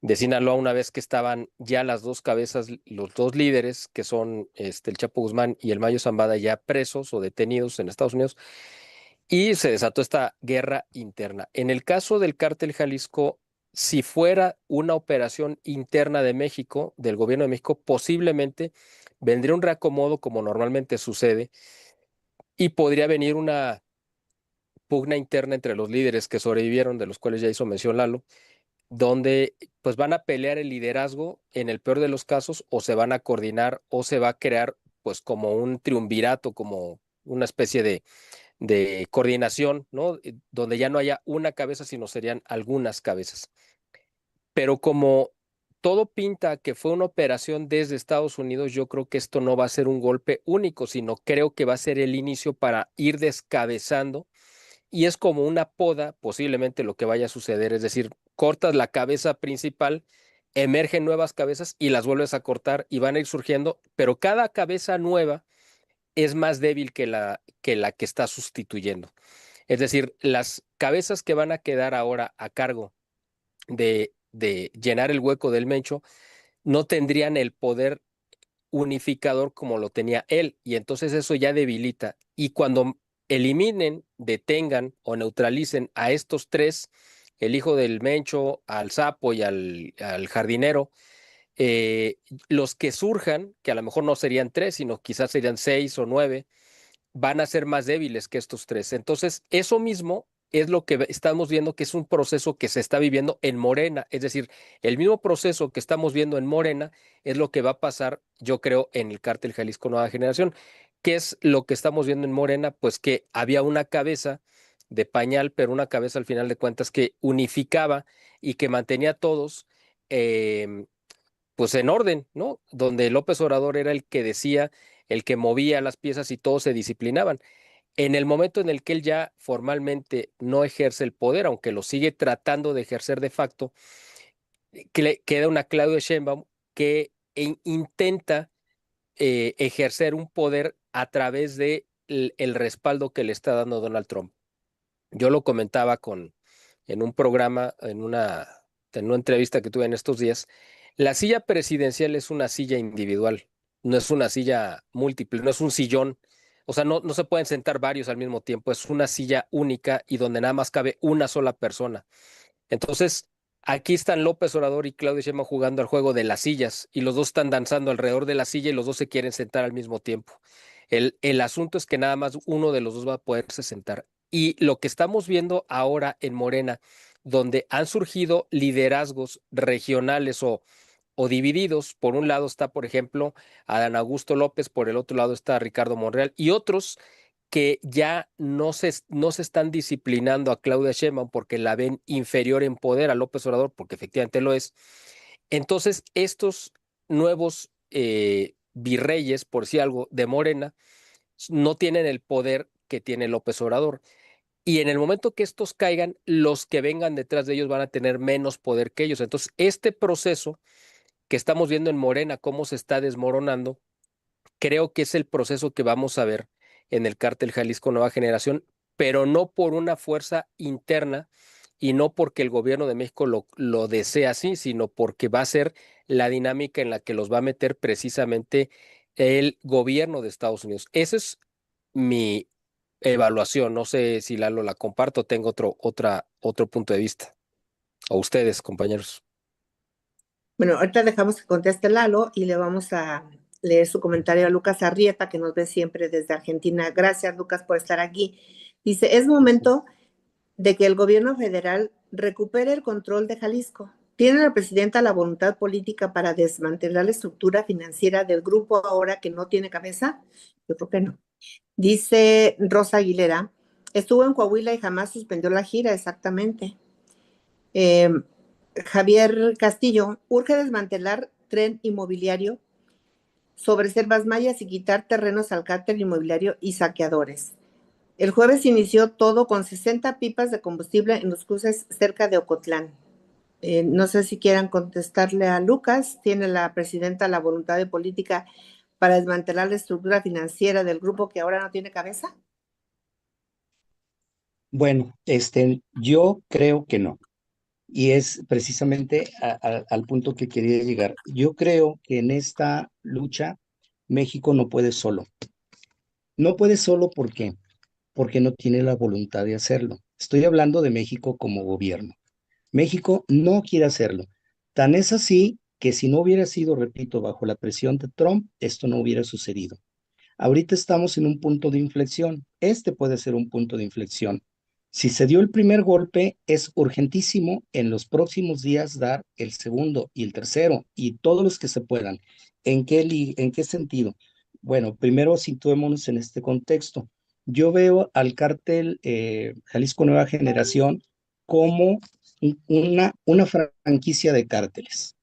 de Sinaloa una vez que estaban ya las dos cabezas, los dos líderes, que son el Chapo Guzmán y el Mayo Zambada, ya presos o detenidos en Estados Unidos, y se desató esta guerra interna. En el caso del cártel Jalisco, si fuera una operación interna de México, del gobierno de México, posiblemente vendría un reacomodo como normalmente sucede y podría venir una pugna interna entre los líderes que sobrevivieron, de los cuales ya hizo mención Lalo, donde pues van a pelear el liderazgo en el peor de los casos o se van a coordinar o se va a crear pues como un triunvirato, como una especie de coordinación, ¿no? Donde ya no haya una cabeza, sino serían algunas cabezas. Pero como todo pinta que fue una operación desde Estados Unidos, yo creo que esto no va a ser un golpe único, sino creo que va a ser el inicio para ir descabezando y es como una poda, posiblemente lo que vaya a suceder, es decir, cortas la cabeza principal, emergen nuevas cabezas y las vuelves a cortar y van a ir surgiendo, pero cada cabeza nueva es más débil que la que está sustituyendo. Es decir, las cabezas que van a quedar ahora a cargo de llenar el hueco del Mencho no tendrían el poder unificador como lo tenía él, y entonces eso ya debilita. Y cuando eliminen, detengan o neutralicen a estos tres, el hijo del Mencho, al Sapo y al jardinero, eh, los que surjan, que a lo mejor no serían tres, sino quizás serían seis o nueve, van a ser más débiles que estos tres. Entonces, eso mismo es lo que estamos viendo que es un proceso que se está viviendo en Morena. Es decir, el mismo proceso que estamos viendo en Morena es lo que va a pasar, yo creo, en el cártel Jalisco Nueva Generación. ¿Qué es lo que estamos viendo en Morena? Pues que había una cabeza de pañal, pero una cabeza al final de cuentas que unificaba y que mantenía a todos pues en orden, ¿no? Donde López Obrador era el que decía, el que movía las piezas y todos se disciplinaban. En el momento en el que él ya formalmente no ejerce el poder, aunque lo sigue tratando de ejercer de facto, que le queda una Claudia Sheinbaum que intenta ejercer un poder a través de el respaldo que le está dando Donald Trump. Yo lo comentaba en un programa, en una entrevista que tuve en estos días. La silla presidencial es una silla individual, no es una silla múltiple, no es un sillón. O sea, no se pueden sentar varios al mismo tiempo, es una silla única y donde nada más cabe una sola persona. Entonces, aquí están López Obrador y Claudia Sheinbaum jugando al juego de las sillas y los dos están danzando alrededor de la silla y los dos se quieren sentar al mismo tiempo. El asunto es que nada más uno de los dos va a poderse sentar. Y lo que estamos viendo ahora en Morena, donde han surgido liderazgos regionales o divididos, por un lado está, por ejemplo, Adán Augusto López, por el otro lado está Ricardo Monreal y otros que ya no se están disciplinando a Claudia Sheinbaum porque la ven inferior en poder a López Obrador, porque efectivamente lo es. Entonces, estos nuevos virreyes, por si algo, de Morena, no tienen el poder que tiene López Obrador. Y en el momento que estos caigan, los que vengan detrás de ellos van a tener menos poder que ellos. Entonces, este proceso que estamos viendo en Morena, cómo se está desmoronando, creo que es el proceso que vamos a ver en el cártel Jalisco Nueva Generación, pero no por una fuerza interna y no porque el gobierno de México lo desea así, sino porque va a ser la dinámica en la que los va a meter precisamente el gobierno de Estados Unidos. Esa es mi evaluación. No sé si Lalo la comparto, tengo otro punto de vista. O ustedes, compañeros. Bueno, ahorita dejamos que conteste Lalo y le vamos a leer su comentario a Lucas Arrieta, que nos ve siempre desde Argentina. Gracias, Lucas, por estar aquí. Dice, es momento de que el gobierno federal recupere el control de Jalisco. ¿Tiene la presidenta la voluntad política para desmantelar la estructura financiera del grupo ahora que no tiene cabeza? Yo creo que no. Dice Rosa Aguilera, estuvo en Coahuila y jamás suspendió la gira, exactamente. Javier Castillo, urge desmantelar tren inmobiliario sobre selvas mayas y quitar terrenos al cártel inmobiliario y saqueadores. El jueves inició todo con 60 pipas de combustible en los cruces cerca de Ocotlán. No sé si quieran contestarle a Lucas. ¿Tiene la presidenta la voluntad de política para desmantelar la estructura financiera del grupo que ahora no tiene cabeza? Bueno, yo creo que no. Y es precisamente al punto que quería llegar. Yo creo que en esta lucha México no puede solo. No puede solo, ¿por qué? Porque no tiene la voluntad de hacerlo. Estoy hablando de México como gobierno. México no quiere hacerlo. Tan es así que si no hubiera sido, repito, bajo la presión de Trump, esto no hubiera sucedido. Ahorita estamos en un punto de inflexión. Este puede ser un punto de inflexión. Si se dio el primer golpe, es urgentísimo en los próximos días dar el segundo y el tercero y todos los que se puedan. ¿En qué sentido? Bueno, primero situémonos en este contexto. Yo veo al cártel Jalisco Nueva Generación como una franquicia de cárteles.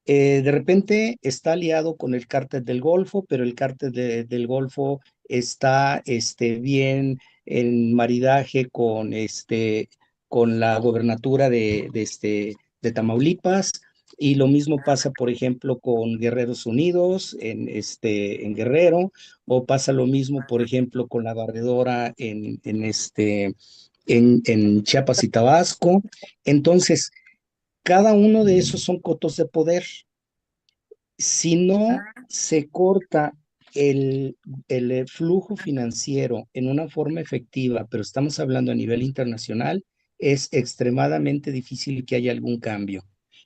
De repente está aliado con el cártel del Golfo, pero el cártel del Golfo está bien en maridaje con la gobernatura de Tamaulipas, y lo mismo pasa, por ejemplo, con Guerreros Unidos en Guerrero, o pasa lo mismo, por ejemplo, con la barredora en Chiapas y Tabasco. Entonces, cada uno de esos son cotos de poder. Si no se corta el flujo financiero en una forma efectiva, pero estamos hablando a nivel internacional, es extremadamente difícil que haya algún cambio.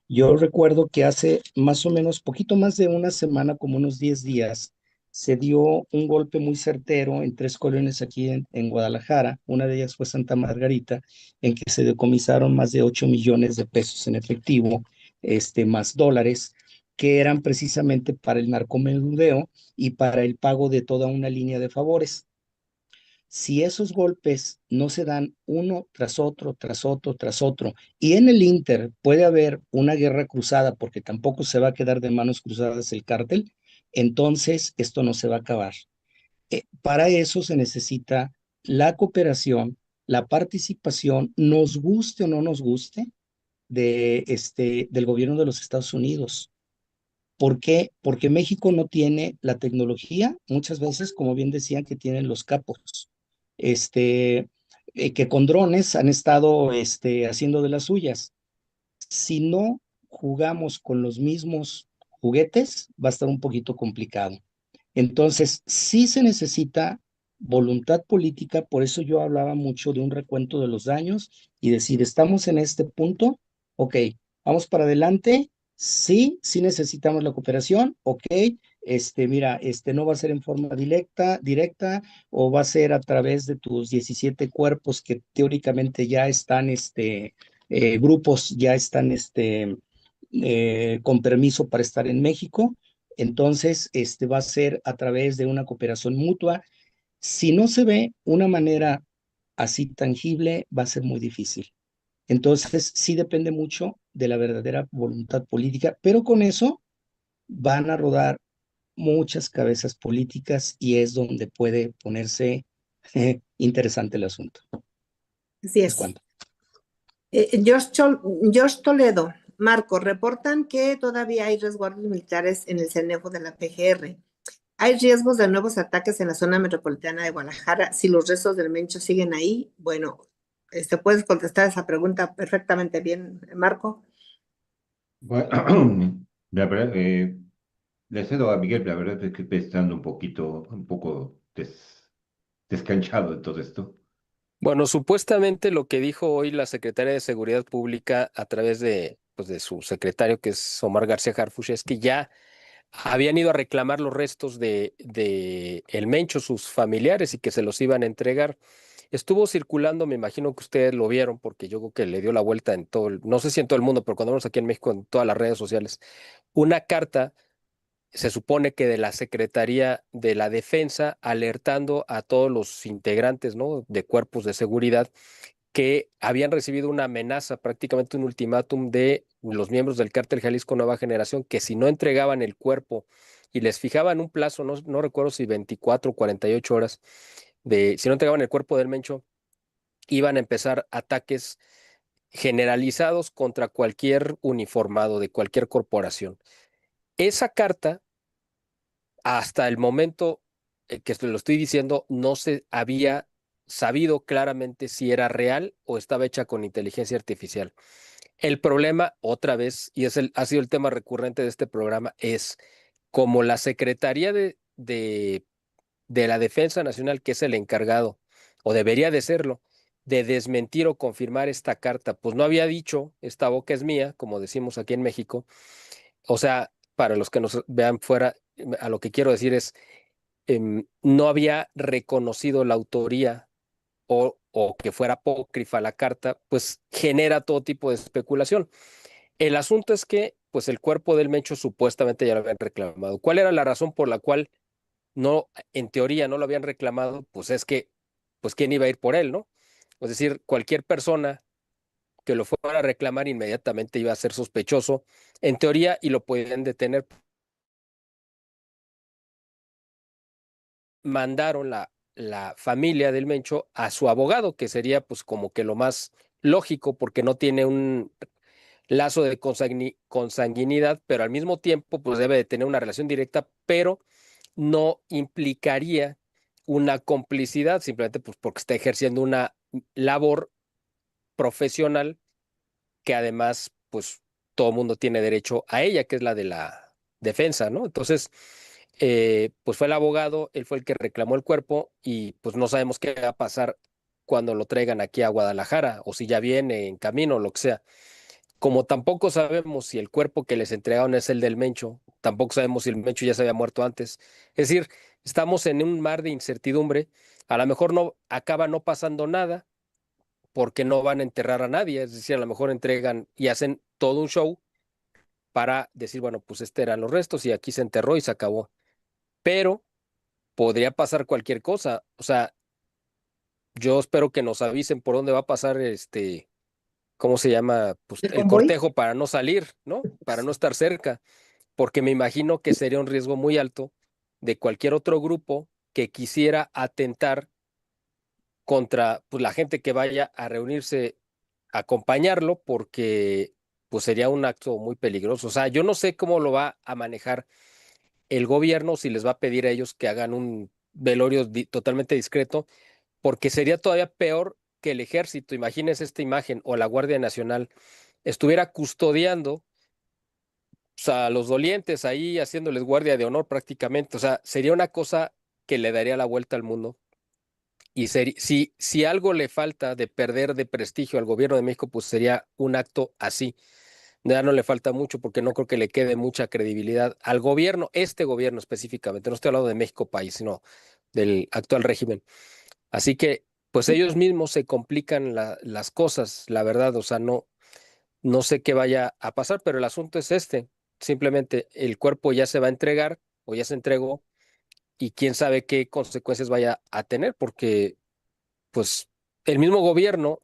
Yo recuerdo que hace más o menos, poquito más de una semana, como unos 10 días, se dio un golpe muy certero en 3 colonias aquí en Guadalajara. Una de ellas fue Santa Margarita, en que se decomisaron más de 8 millones de pesos en efectivo, más dólares, que eran precisamente para el narcomenudeo y para el pago de toda una línea de favores. Si esos golpes no se dan uno tras otro, tras otro, tras otro, y en el Inter puede haber una guerra cruzada porque tampoco se va a quedar de manos cruzadas el cártel, entonces esto no se va a acabar. Para eso se necesita la cooperación, la participación, nos guste o no nos guste, del gobierno de los Estados Unidos. ¿Por qué? Porque México no tiene la tecnología, muchas veces, como bien decían, que tienen los capos, este, que con drones han estado haciendo de las suyas. Si no jugamos con los mismos juguetes, va a estar un poquito complicado. Entonces, sí se necesita voluntad política, por eso yo hablaba mucho de un recuento de los daños y decir, estamos en este punto, ok, vamos para adelante, sí, sí necesitamos la cooperación, ok, mira, no va a ser en forma directa, o va a ser a través de tus 17 cuerpos que teóricamente ya están, grupos ya están, con permiso para estar en México. Entonces, va a ser a través de una cooperación mutua. Si no se ve una manera así tangible, va a ser muy difícil. Entonces, sí depende mucho de la verdadera voluntad política, pero con eso van a rodar muchas cabezas políticas y es donde puede ponerse interesante el asunto. Así Es es. cuanto. George Toledo, Marco, reportan que todavía hay resguardos militares en el cenejo de la PGR. ¿Hay riesgos de nuevos ataques en la zona metropolitana de Guadalajara si los restos del Mencho siguen ahí? Bueno, puedes contestar esa pregunta perfectamente bien, Marco. Bueno, la verdad, le cedo a Miguel, la verdad es que estoy estando un poco descanchado de todo esto. Bueno, supuestamente lo que dijo hoy la secretaria de Seguridad Pública a través de, pues, de su secretario, que es Omar García Harfuch, es que ya habían ido a reclamar los restos de el Mencho, sus familiares, y que se los iban a entregar. Estuvo circulando, me imagino que ustedes lo vieron, porque yo creo que le dio la vuelta en todo, no sé si en todo el mundo, pero cuando vamos aquí en México, en todas las redes sociales, una carta, se supone que de la Secretaría de la Defensa, alertando a todos los integrantes, ¿no?, de cuerpos de seguridad que habían recibido una amenaza, prácticamente un ultimátum de los miembros del Cártel Jalisco Nueva Generación, que si no entregaban el cuerpo y les fijaban un plazo, no recuerdo si 24 o 48 horas, si no entregaban el cuerpo del Mencho, iban a empezar ataques generalizados contra cualquier uniformado de cualquier corporación. Esa carta, hasta el momento que lo estoy diciendo, no se había sabido claramente si era real o estaba hecha con inteligencia artificial. El problema, otra vez, y ha sido el tema recurrente de este programa, es como la Secretaría de la Defensa Nacional, que es el encargado, o debería de serlo, de desmentir o confirmar esta carta, pues no había dicho, esta boca es mía, como decimos aquí en México. O sea, para los que nos vean fuera, a lo que quiero decir es, no había reconocido la autoría o que fuera apócrifa la carta, pues genera todo tipo de especulación. El asunto es que, pues el cuerpo del Mencho supuestamente ya lo habían reclamado. ¿Cuál era la razón por la cual no, en teoría, no lo habían reclamado? Pues es que, pues quién iba a ir por él, ¿no? Es decir, cualquier persona que lo fuera a reclamar inmediatamente iba a ser sospechoso, en teoría, y lo podían detener. Mandaron la familia del Mencho a su abogado, que sería pues como que lo más lógico porque no tiene un lazo de consanguinidad, pero al mismo tiempo pues debe de tener una relación directa, pero no implicaría una complicidad, simplemente pues porque está ejerciendo una labor profesional que además pues todo mundo tiene derecho a ella, que es la de la defensa, ¿no? Entonces, pues fue el abogado, él fue el que reclamó el cuerpo y pues no sabemos qué va a pasar cuando lo traigan aquí a Guadalajara o si ya viene en camino o lo que sea. Como tampoco sabemos si el cuerpo que les entregaron es el del Mencho, tampoco sabemos si el Mencho ya se había muerto antes. Es decir, estamos en un mar de incertidumbre. A lo mejor no acaba no pasando nada porque no van a enterrar a nadie. Es decir, a lo mejor entregan y hacen todo un show para decir, bueno, pues eran los restos y aquí se enterró y se acabó. Pero podría pasar cualquier cosa. O sea, yo espero que nos avisen por dónde va a pasar ¿cómo se llama? Pues ¿El el convoy? cortejo para no salir, ¿no? Para no estar cerca, porque me imagino que sería un riesgo muy alto de cualquier otro grupo que quisiera atentar contra pues, la gente que vaya a reunirse a acompañarlo, porque pues sería un acto muy peligroso. O sea, yo no sé cómo lo va a manejar el gobierno, si les va a pedir a ellos que hagan un velorio totalmente discreto, porque sería todavía peor que el ejército, imagínense esta imagen, o la Guardia Nacional estuviera custodiando, o sea, a los dolientes ahí haciéndoles guardia de honor prácticamente. O sea, sería una cosa que le daría la vuelta al mundo. Y si algo le falta de perder de prestigio al gobierno de México, pues sería un acto así. Ya no le falta mucho porque no creo que le quede mucha credibilidad al gobierno, este gobierno específicamente. No estoy hablando de México país, sino del actual régimen. Así que, pues ellos mismos se complican las cosas, la verdad. O sea, no sé qué vaya a pasar, pero el asunto es este. Simplemente el cuerpo ya se va a entregar o ya se entregó y quién sabe qué consecuencias vaya a tener, porque pues el mismo gobierno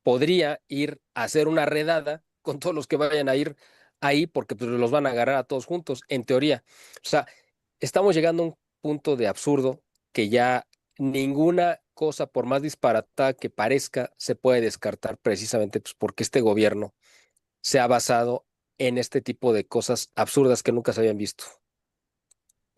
podría ir a hacer una redada con todos los que vayan a ir ahí, porque pues los van a agarrar a todos juntos, en teoría. O sea, estamos llegando a un punto de absurdo que ya ninguna cosa, por más disparatada que parezca, se puede descartar precisamente pues, porque este gobierno se ha basado en este tipo de cosas absurdas que nunca se habían visto.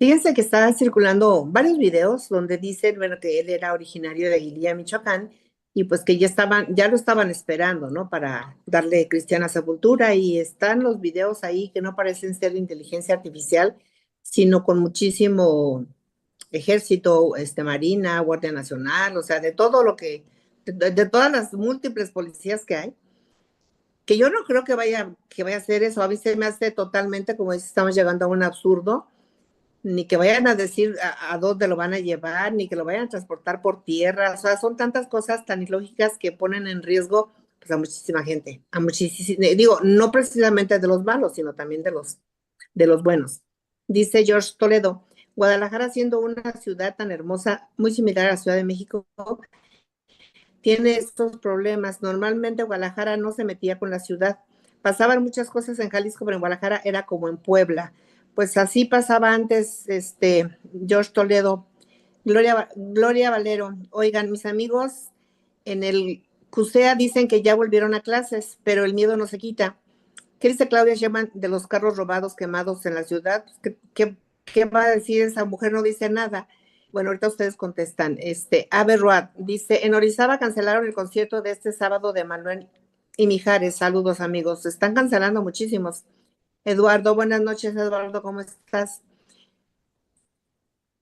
Fíjense que está circulando varios videos donde dicen, bueno, que él era originario de Aguililla, Michoacán, y pues que ya lo estaban esperando, ¿no? Para darle cristiana sepultura, y están los videos ahí que no parecen ser de inteligencia artificial, sino con muchísimo ejército, marina, Guardia Nacional, o sea, de todo lo de todas las múltiples policías que hay, que yo no creo que vaya a hacer eso. A mí se me hace totalmente, como dice, estamos llegando a un absurdo, ni que vayan a decir a dónde lo van a llevar, ni que lo vayan a transportar por tierra. O sea, son tantas cosas tan ilógicas que ponen en riesgo pues, a muchísima gente, a muchísima, digo, no precisamente de los malos, sino también de los buenos. Dice George Toledo, Guadalajara, siendo una ciudad tan hermosa, muy similar a la Ciudad de México, tiene estos problemas. Normalmente Guadalajara no se metía con la ciudad. Pasaban muchas cosas en Jalisco, pero en Guadalajara era como en Puebla. Pues así pasaba antes, George Toledo. Gloria Valero, oigan, mis amigos en el CUSEA dicen que ya volvieron a clases, pero el miedo no se quita. ¿Qué dice Claudia Sheinbaum de los carros robados quemados en la ciudad? ¿Qué va a decir esa mujer? No dice nada. Bueno, ahorita ustedes contestan. Ave Ruad dice, en Orizaba cancelaron el concierto de este sábado de Manuel y Mijares. Saludos, amigos. Se están cancelando muchísimos. Eduardo, buenas noches, Eduardo, ¿cómo estás?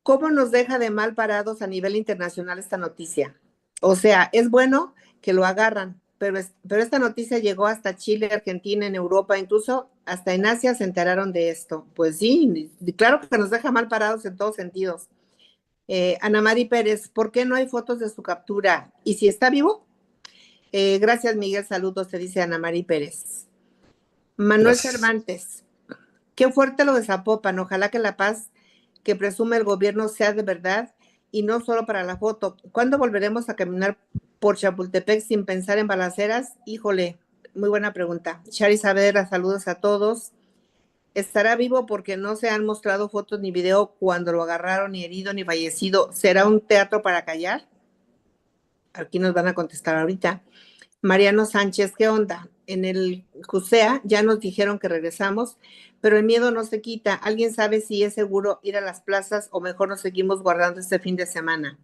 ¿Cómo nos deja de mal parados a nivel internacional esta noticia? O sea, es bueno que lo agarran, pero esta noticia llegó hasta Chile, Argentina, en Europa, incluso hasta en Asia se enteraron de esto. Pues sí, claro que nos deja mal parados en todos sentidos. Ana Mari Pérez, ¿por qué no hay fotos de su captura? ¿Y si está vivo? Gracias, Miguel, saludos, te dice Ana Mari Pérez. Manuel Gracias. Cervantes, qué fuerte lo de Zapopan, ojalá que la paz que presume el gobierno sea de verdad y no solo para la foto. ¿Cuándo volveremos a caminar por Chapultepec sin pensar en balaceras? Híjole, muy buena pregunta. Shari Saavedra, saludos a todos. ¿Estará vivo porque no se han mostrado fotos ni video cuando lo agarraron, ni herido, ni fallecido? ¿Será un teatro para callar? Aquí nos van a contestar ahorita. Mariano Sánchez, ¿qué onda? En el CUSEA ya nos dijeron que regresamos, pero el miedo no se quita. ¿Alguien sabe si es seguro ir a las plazas o mejor nos seguimos guardando este fin de semana?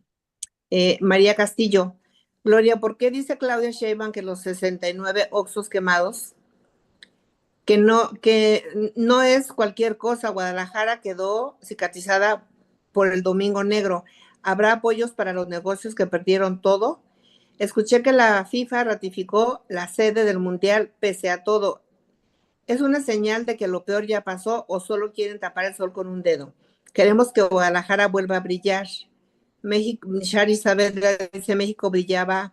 María Castillo, Gloria, ¿por qué dice Claudia Sheinbaum que los 69 Oxxos quemados, que no es cualquier cosa? Guadalajara quedó cicatrizada por el Domingo Negro. ¿Habrá apoyos para los negocios que perdieron todo? Escuché que la FIFA ratificó la sede del Mundial pese a todo. ¿Es una señal de que lo peor ya pasó o solo quieren tapar el sol con un dedo? Queremos que Guadalajara vuelva a brillar. México, Shari Saavedra dice México brillaba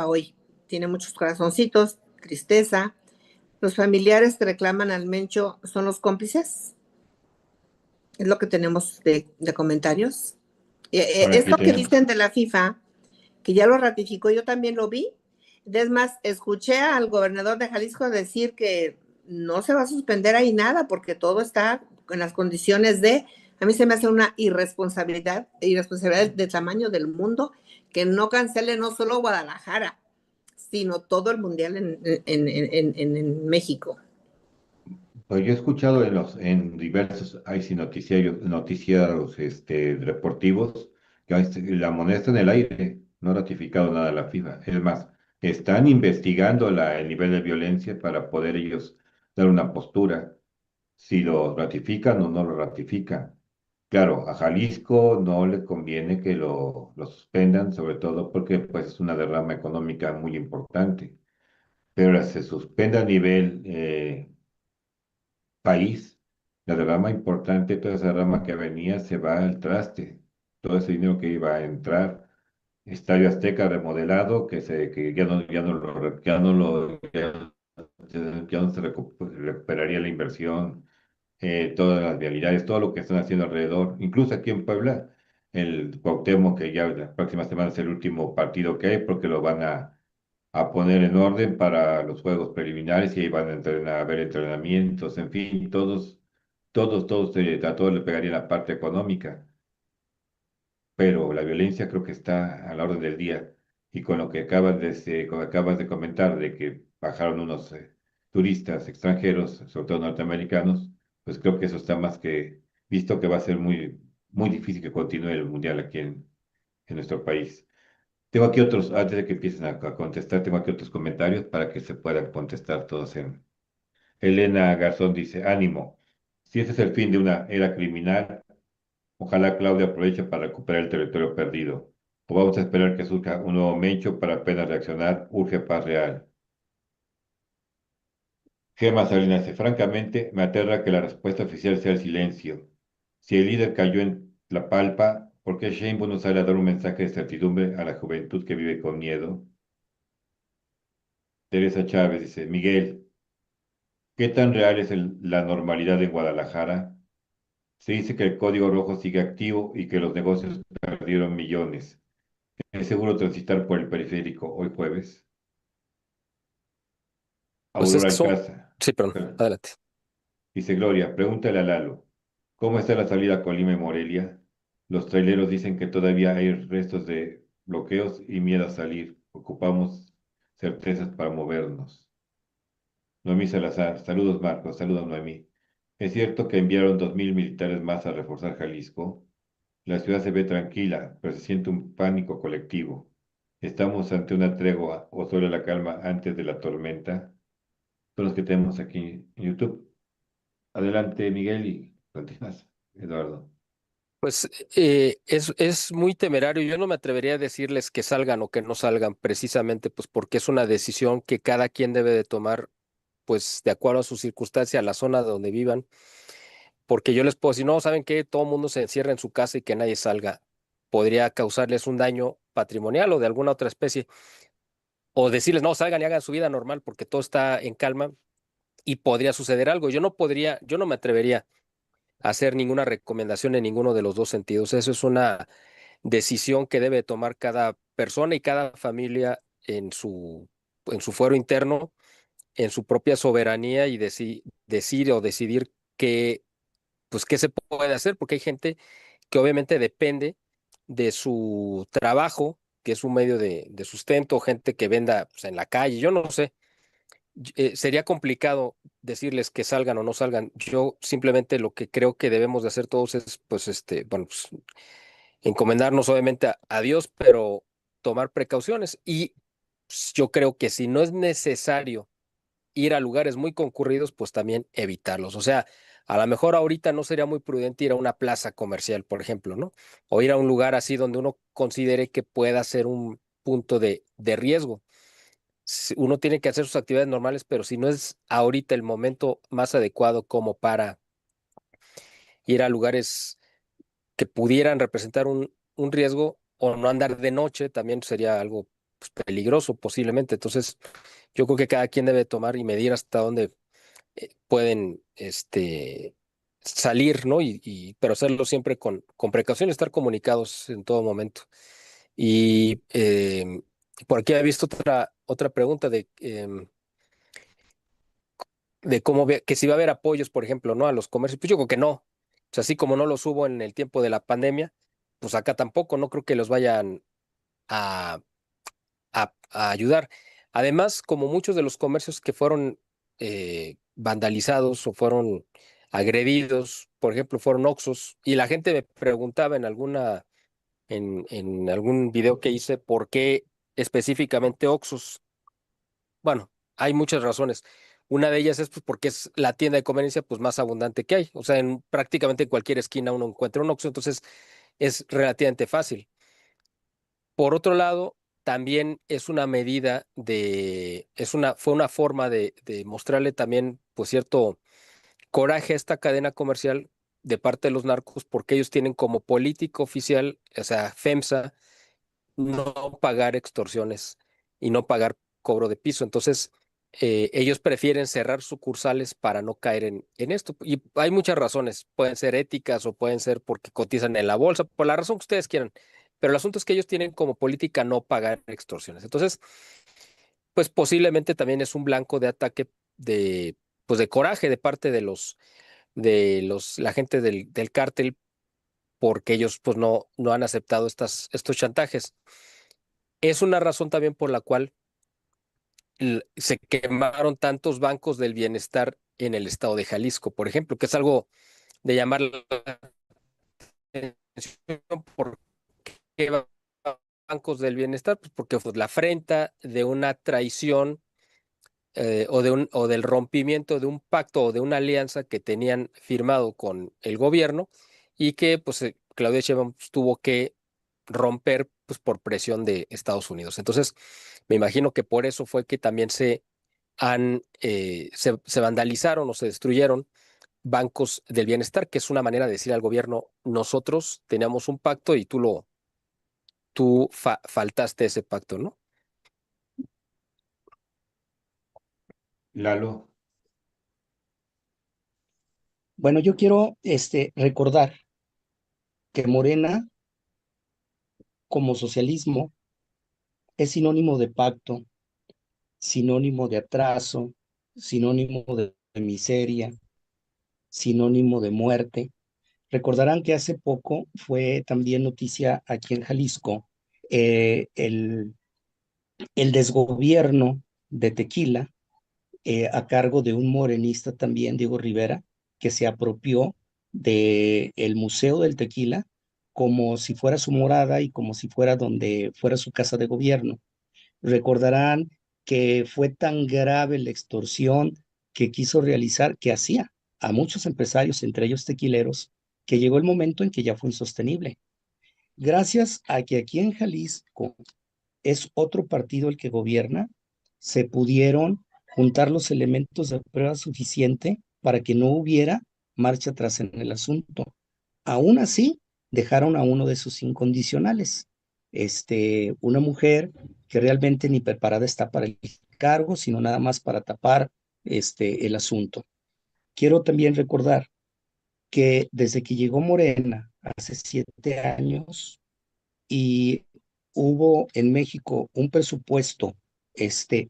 hoy. Tiene muchos corazoncitos, tristeza. Los familiares que reclaman al Mencho son los cómplices. Es lo que tenemos de comentarios. Bueno, aquí Esto que tenemos. dicen de la FIFA, que ya lo ratificó, yo también lo vi. Es más, escuché al gobernador de Jalisco decir que no se va a suspender ahí nada porque todo está en las condiciones de, a mí se me hace una irresponsabilidad de tamaño del mundo que no cancele no solo Guadalajara, sino todo el mundial en México. Pues yo he escuchado en diversos ahí sí, noticiarios deportivos que la moneda está en el aire, no ha ratificado nada la FIFA. Es más, están investigando el nivel de violencia para poder ellos dar una postura, si lo ratifican o no lo ratifican. Claro, a Jalisco no le conviene que lo suspendan, sobre todo porque pues, es una derrama económica muy importante. Pero se suspende a nivel país, la derrama importante, toda esa derrama que venía se va al traste. Todo ese dinero que iba a entrar, Estadio Azteca remodelado, que ya no se recuperaría la inversión, todas las vialidades, todo lo que están haciendo alrededor, incluso aquí en Puebla, el Cuauhtémoc, que ya la próxima semana es el último partido que hay, porque lo van a poner en orden para los juegos preliminares y ahí van a entrenar, a haber entrenamientos, en fin, a todos le pegaría la parte económica, pero la violencia creo que está a la orden del día. Y con lo que acabas de comentar de que bajaron unos turistas extranjeros, sobre todo norteamericanos, pues creo que eso está más que visto que va a ser muy difícil que continúe el mundial aquí en nuestro país. Tengo aquí otros, antes de que empiecen a contestar, tengo aquí otros comentarios para que se puedan contestar todos en. Elena Garzón dice, ánimo, si ese es el fin de una era criminal, ojalá Claudia aproveche para recuperar el territorio perdido. O vamos a esperar que surja un nuevo Mencho para apenas reaccionar, urge paz real. Gema Salinas dice, francamente, me aterra que la respuesta oficial sea el silencio. Si el líder cayó en la palpa, ¿por qué Sheinbaum no sale a dar un mensaje de certidumbre a la juventud que vive con miedo? Teresa Chávez dice, Miguel, ¿qué tan real es la normalidad en Guadalajara? Se dice que el código rojo sigue activo y que los negocios perdieron millones. ¿Es seguro transitar por el periférico hoy jueves? Pues es Aurora que son, Alcázar. sí, perdón, adelante. Dice Gloria, pregúntale a Lalo, ¿cómo está la salida a Colima y Morelia? Los traileros dicen que todavía hay restos de bloqueos y miedo a salir. Ocupamos certezas para movernos. Noemí Salazar, saludos Marcos, saludos Noemí. ¿Es cierto que enviaron 2000 militares más a reforzar Jalisco? La ciudad se ve tranquila, pero se siente un pánico colectivo. ¿Estamos ante una tregua o solo la calma antes de la tormenta? Son los que tenemos aquí en YouTube. Adelante, Miguel, y continúas, Eduardo. Pues es muy temerario. Yo no me atrevería a decirles que salgan o que no salgan, precisamente pues porque es una decisión que cada quien debe de tomar, pues de acuerdo a su circunstancia, a la zona donde vivan. Porque yo les puedo decir, no, ¿saben qué? Todo el mundo se encierra en su casa y que nadie salga. Podría causarles un daño patrimonial o de alguna otra especie. O decirles, no, salgan y hagan su vida normal porque todo está en calma y podría suceder algo. Yo no me atrevería a hacer ninguna recomendación en ninguno de los dos sentidos. Eso es una decisión que debe tomar cada persona y cada familia en su fuero interno, en su propia soberanía y decir o decidir pues, qué se puede hacer, porque hay gente que obviamente depende de su trabajo, que es un medio de sustento, gente que venda pues, en la calle, yo no sé. Sería complicado decirles que salgan o no salgan. Yo simplemente lo que creo que debemos de hacer todos es, pues, bueno, pues, encomendarnos obviamente a Dios, pero tomar precauciones. Y pues, yo creo que si no es necesario ir a lugares muy concurridos, pues también evitarlos. O sea, a lo mejor ahorita no sería muy prudente ir a una plaza comercial, por ejemplo, ¿no? O ir a un lugar así donde uno considere que pueda ser un punto de riesgo. Uno tiene que hacer sus actividades normales, pero si no es ahorita el momento más adecuado como para ir a lugares que pudieran representar un riesgo o no andar de noche, también sería algo pues, peligroso posiblemente. Entonces, yo creo que cada quien debe tomar y medir hasta dónde pueden salir, ¿no? Pero hacerlo siempre con precaución, estar comunicados en todo momento. Y por aquí he visto otra pregunta de cómo que si va a haber apoyos, por ejemplo, ¿no? A los comercios. Pues yo creo que no. O sea, así como no los hubo en el tiempo de la pandemia, pues acá tampoco, no creo que los vayan a, a ayudar. Además, como muchos de los comercios que fueron vandalizados o fueron agredidos, por ejemplo, fueron Oxxos, y la gente me preguntaba en algún video que hice por qué específicamente Oxxos. Bueno, hay muchas razones. Una de ellas es pues, porque es la tienda de conveniencia pues, más abundante que hay. O sea, en prácticamente en cualquier esquina uno encuentra un Oxxo, entonces es relativamente fácil. Por otro lado, también es una medida fue una forma de mostrarle también, pues, cierto coraje a esta cadena comercial de parte de los narcos, porque ellos tienen como política oficial, o sea, FEMSA, no pagar extorsiones y no pagar cobro de piso. Entonces, ellos prefieren cerrar sucursales para no caer en esto. Y hay muchas razones, pueden ser éticas o pueden ser porque cotizan en la bolsa, por la razón que ustedes quieran. Pero el asunto es que ellos tienen como política no pagar extorsiones. Entonces, pues posiblemente también es un blanco de ataque pues de coraje de parte la gente del cártel, porque ellos pues no han aceptado estos chantajes. Es una razón también por la cual se quemaron tantos bancos del bienestar en el estado de Jalisco, por ejemplo, que es algo de llamar la atención. ¿Por qué bancos del bienestar? Pues porque fue la afrenta de una traición o del rompimiento de un pacto o de una alianza que tenían firmado con el gobierno y que pues Claudia Sheinbaum pues, tuvo que romper pues, por presión de Estados Unidos. Entonces, me imagino que por eso fue que también se vandalizaron o se destruyeron bancos del bienestar, que es una manera de decir al gobierno, nosotros teníamos un pacto y tú faltaste ese pacto, ¿no? Lalo, Bueno, yo quiero recordar que Morena, como socialismo, es sinónimo de pacto, sinónimo de atraso, sinónimo de miseria, sinónimo de muerte. Recordarán que hace poco fue también noticia aquí en Jalisco eh, el, el desgobierno de Tequila a cargo de un morenista también, Diego Rivera, que se apropió del Museo del Tequila como si fuera su morada y como si fuera donde fuera su casa de gobierno. Recordarán que fue tan grave la extorsión que quiso realizar, que hacía a muchos empresarios, entre ellos tequileros, que llegó el momento en que ya fue insostenible. Gracias a que aquí en Jalisco es otro partido el que gobierna, se pudieron juntar los elementos de prueba suficiente para que no hubiera marcha atrás en el asunto. Aún así, dejaron a uno de sus incondicionales, una mujer que realmente ni preparada está para el cargo, sino nada más para tapar el asunto. Quiero también recordar que desde que llegó Morena hace 7 años, y hubo en México un presupuesto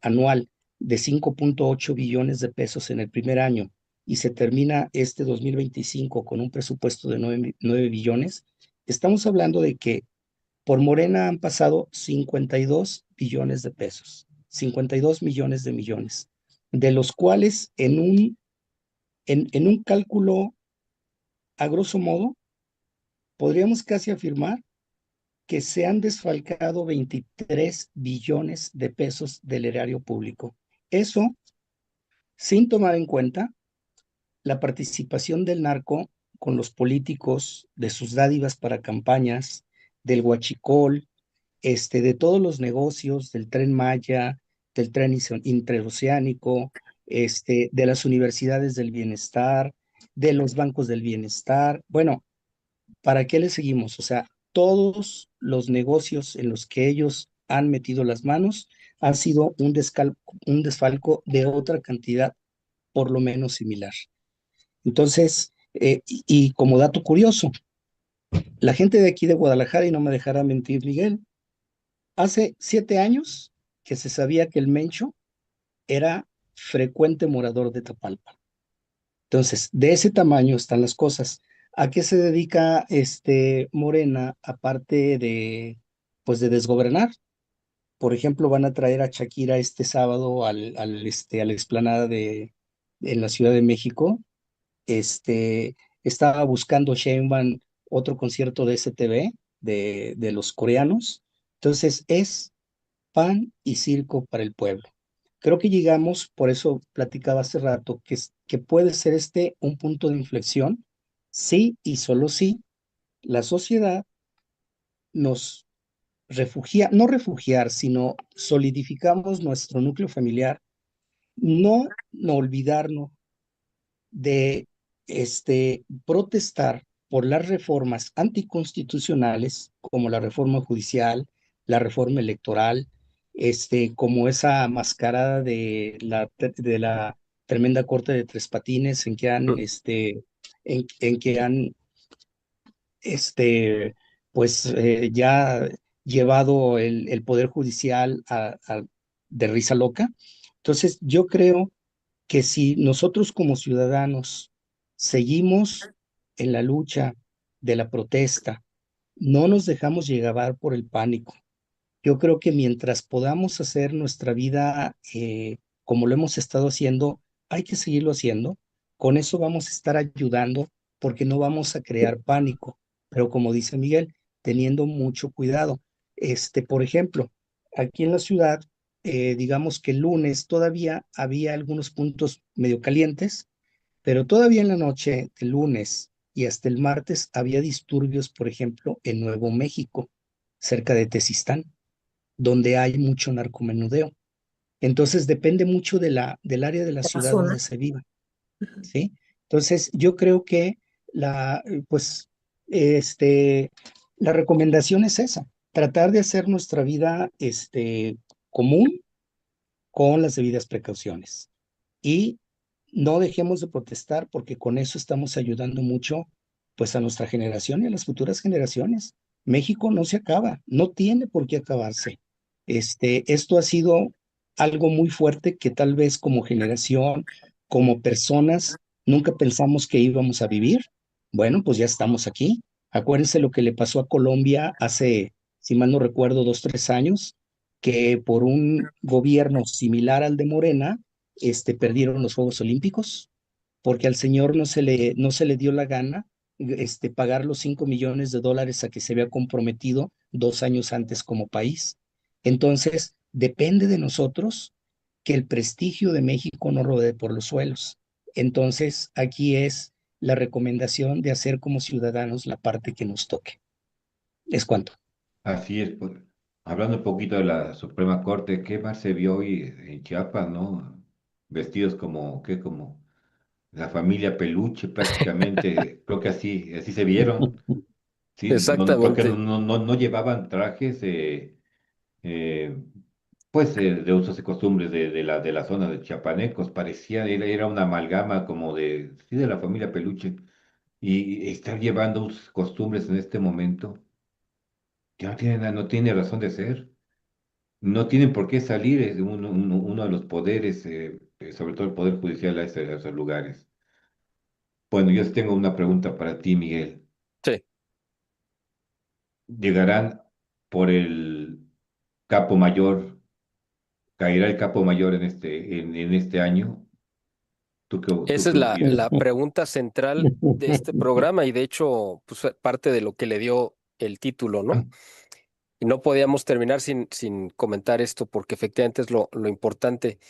anual de 5.8 billones de pesos en el primer año y se termina este 2025 con un presupuesto de 9 billones, estamos hablando de que por Morena han pasado 52 billones de pesos, 52 millones de millones, de los cuales en un cálculo a grosso modo podríamos casi afirmar que se han desfalcado 23 billones de pesos del erario público. Eso sin tomar en cuenta la participación del narco con los políticos, de sus dádivas para campañas, del huachicol, de todos los negocios, del Tren Maya, del tren interoceánico, de las universidades del bienestar, de los bancos del bienestar. Bueno, ¿para qué le seguimos? O sea, todos los negocios en los que ellos han metido las manos han sido un desfalco de otra cantidad por lo menos similar. Entonces, Y como dato curioso, la gente de aquí de Guadalajara, y no me dejará mentir Miguel, hace 7 años que se sabía que el Mencho era frecuente morador de Tapalpa. Entonces, de ese tamaño están las cosas. ¿A qué se dedica Morena, aparte de, pues, de desgobernar? Por ejemplo, van a traer a Shakira este sábado a la explanada en la Ciudad de México. Estaba buscando Sheinbaum otro concierto de STV, de los coreanos. Entonces, es pan y circo para el pueblo. Creo que llegamos, por eso platicaba hace rato, que puede ser un punto de inflexión, sí y solo sí la sociedad nos no refugiar, sino solidificamos nuestro núcleo familiar, no olvidarnos de protestar por las reformas anticonstitucionales, como la reforma judicial, la reforma electoral, como esa mascarada de la tremenda corte de Tres Patines en que han este, ya llevado el Poder Judicial de risa loca. Entonces, yo creo que si nosotros como ciudadanos seguimos en la lucha de la protesta, no nos dejamos llevar por el pánico. Yo creo que mientras podamos hacer nuestra vida como lo hemos estado haciendo, hay que seguirlo haciendo. Con eso vamos a estar ayudando porque no vamos a crear pánico. Pero como dice Miguel, teniendo mucho cuidado. Por ejemplo, aquí en la ciudad, digamos que el lunes todavía había algunos puntos medio calientes, pero todavía en la noche del lunes y hasta el martes había disturbios, por ejemplo, en Nuevo México, cerca de Tezistán, donde hay mucho narcomenudeo. Entonces depende mucho del área de la La ciudad donde zona. se viva, ¿sí? Entonces yo creo que pues, la recomendación es esa, tratar de hacer nuestra vida, común con las debidas precauciones. Y no dejemos de protestar porque con eso estamos ayudando mucho pues a nuestra generación y a las futuras generaciones. México no se acaba, no tiene por qué acabarse. Esto ha sido algo muy fuerte que tal vez como generación, como personas, nunca pensamos que íbamos a vivir. Bueno, pues ya estamos aquí. Acuérdense lo que le pasó a Colombia hace, si mal no recuerdo, 2, 3 años, que por un gobierno similar al de Morena, perdieron los Juegos Olímpicos, porque al señor no se le dio la gana pagar los $5 millones a que se había comprometido 2 años antes como país. Entonces, depende de nosotros que el prestigio de México no rodee por los suelos. Entonces, aquí es la recomendación de hacer como ciudadanos la parte que nos toque. Es cuanto. Así es, pues. Hablando un poquito de la Suprema Corte, ¿qué más se vio hoy en Chiapas, no? Vestidos como la familia Peluche prácticamente, creo que así se vieron, ¿sí? No, porque Exactamente. no llevaban trajes, eh, pues, de usos y costumbres de la zona de chiapanecos, parecía, era una amalgama como sí, de la familia Peluche, y estar llevando sus costumbres en este momento, ya no tiene razón de ser. No tienen por qué salir uno de los poderes, sobre todo el poder judicial, a esos lugares. Bueno, yo tengo una pregunta para ti, Miguel. Sí. ¿Llegarán por el capo mayor? ¿Caerá el capo mayor en este año? ¿Tú Esa es qué la opinas? pregunta central de este programa y de hecho, pues parte de lo que le dio el título, ¿no? Y no podíamos terminar sin comentar esto porque efectivamente es lo importante.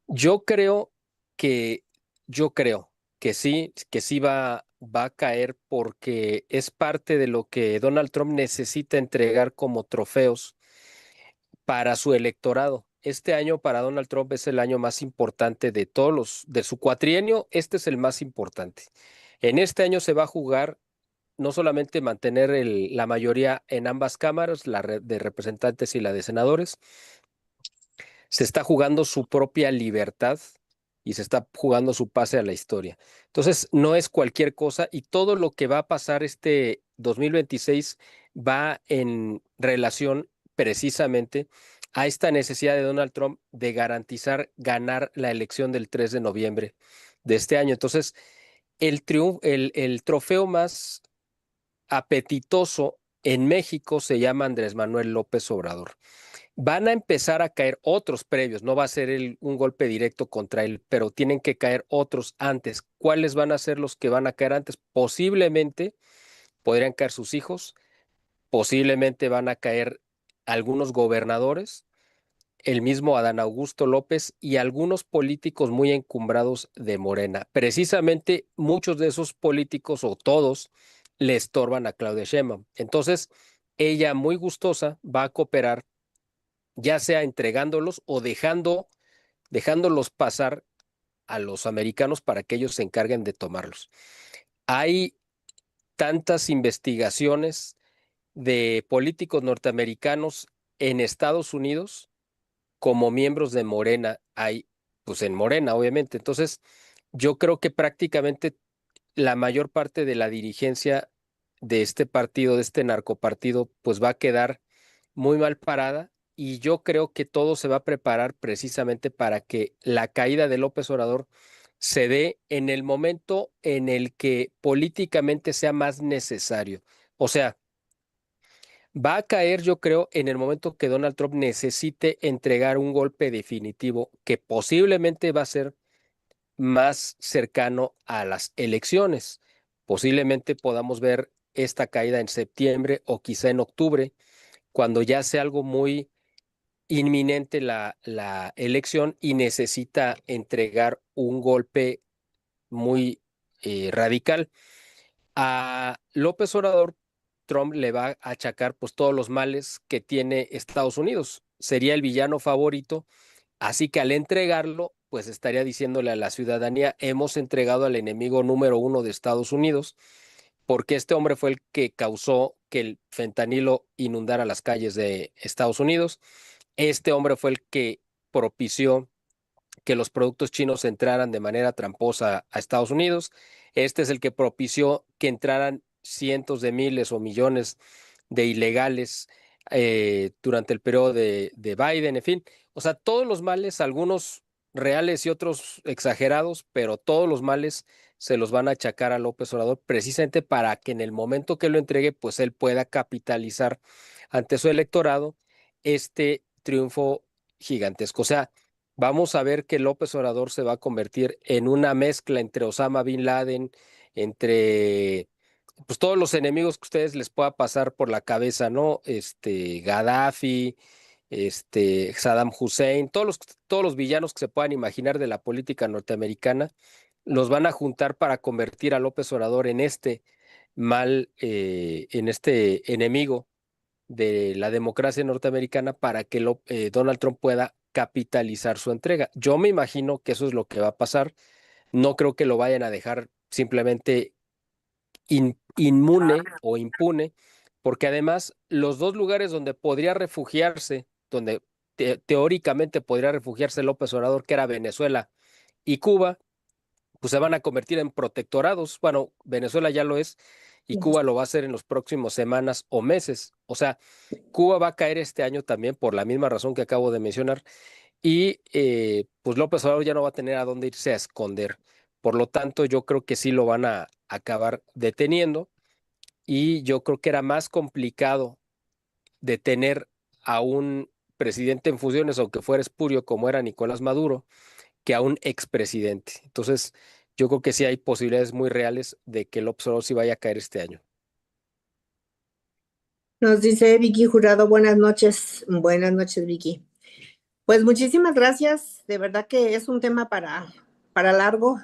Yo creo que, yo creo que sí va a caer porque es parte de lo que Donald Trump necesita entregar como trofeos para su electorado. Este año para Donald Trump es el año más importante de de su cuatrienio, este es el más importante. En este año se va a jugar no solamente mantener la mayoría en ambas cámaras, de representantes y la de senadores, se está jugando su propia libertad y se está jugando su pase a la historia. Entonces, no es cualquier cosa y todo lo que va a pasar este 2026 va en relación precisamente a esta necesidad de Donald Trump de garantizar ganar la elección del 3 de noviembre de este año. Entonces, el trofeo más apetitoso en México se llama Andrés Manuel López Obrador. Van a empezar a caer otros previos, no va a ser un golpe directo contra él, pero tienen que caer otros antes. ¿Cuáles van a ser los que van a caer antes? Posiblemente podrían caer sus hijos, posiblemente van a caer algunos gobernadores, el mismo Adán Augusto López y algunos políticos muy encumbrados de Morena. Precisamente muchos de esos políticos o todos le estorban a Claudia Sheinbaum. Entonces, ella muy gustosa va a cooperar, ya sea entregándolos o dejándolos pasar a los americanos para que ellos se encarguen de tomarlos. Hay tantas investigaciones de políticos norteamericanos en Estados Unidos como miembros de Morena hay, pues en Morena, obviamente. Entonces, yo creo que prácticamente la mayor parte de la dirigencia de este partido, de este narcopartido, pues va a quedar muy mal parada y yo creo que todo se va a preparar precisamente para que la caída de López Obrador se dé en el momento en el que políticamente sea más necesario. O sea, va a caer, yo creo, en el momento que Donald Trump necesite entregar un golpe definitivo que posiblemente va a ser más cercano a las elecciones. Posiblemente podamos ver esta caída en septiembre o quizá en octubre, cuando ya sea algo muy inminente la elección y necesita entregar un golpe muy radical. A López Obrador, Trump le va a achacar pues todos los males que tiene Estados Unidos. Sería el villano favorito, así que al entregarlo, pues estaría diciéndole a la ciudadanía, hemos entregado al enemigo número uno de Estados Unidos, porque este hombre fue el que causó que el fentanilo inundara las calles de Estados Unidos. Este hombre fue el que propició que los productos chinos entraran de manera tramposa a Estados Unidos. Este es el que propició que entraran cientos de miles o millones de ilegales durante el periodo de Biden, en fin. O sea, todos los males, algunos reales y otros exagerados, pero todos los males se los van a achacar a López Obrador precisamente para que en el momento que lo entregue, pues él pueda capitalizar ante su electorado este triunfo gigantesco. O sea, vamos a ver que López Obrador se va a convertir en una mezcla entre Osama Bin Laden, entre pues todos los enemigos que ustedes les pueda pasar por la cabeza, ¿no? Gaddafi, Saddam Hussein, todos los villanos que se puedan imaginar de la política norteamericana, los van a juntar para convertir a López Obrador en este en este enemigo de la democracia norteamericana para que Donald Trump pueda capitalizar su entrega. Yo me imagino que eso es lo que va a pasar. No creo que lo vayan a dejar simplemente inmune o impune, porque además los dos lugares donde podría refugiarse, donde teóricamente podría refugiarse López Obrador, que era Venezuela y Cuba, pues se van a convertir en protectorados. Bueno, Venezuela ya lo es y Cuba lo va a hacer en los próximos semanas o meses. O sea, Cuba va a caer este año también por la misma razón que acabo de mencionar y pues López Obrador ya no va a tener a dónde irse a esconder. Por lo tanto, yo creo que sí lo van a acabar deteniendo y yo creo que era más complicado detener a un presidente en funciones, aunque fuera espurio como era Nicolás Maduro, que a un expresidente. Entonces, yo creo que sí hay posibilidades muy reales de que López Obrador sí vaya a caer este año. Nos dice Vicky Jurado, buenas noches. Buenas noches, Vicky. Pues muchísimas gracias. De verdad que es un tema para largo,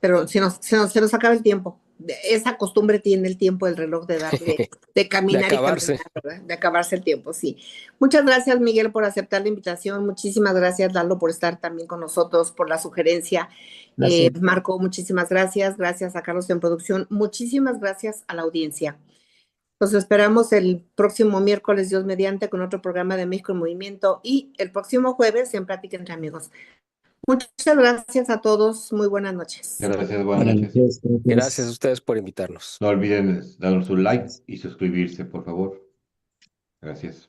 pero se nos acaba el tiempo. Esa costumbre tiene el tiempo, el reloj de darle, de caminar De y caminar, acabarse. ¿verdad? De acabarse el tiempo, sí. Muchas gracias, Miguel, por aceptar la invitación. Muchísimas gracias, Lalo, por estar también con nosotros, por la sugerencia. Gracias. Marco, muchísimas gracias. Gracias a Carlos en producción. Muchísimas gracias a la audiencia. Los esperamos el próximo miércoles, Dios mediante, con otro programa de México en Movimiento y el próximo jueves en Plática entre Amigos. Muchas gracias a todos. Muy buenas noches. Gracias, buenas Buenas noches. noches. Gracias a ustedes por invitarnos. No olviden darnos un like y suscribirse, por favor. Gracias.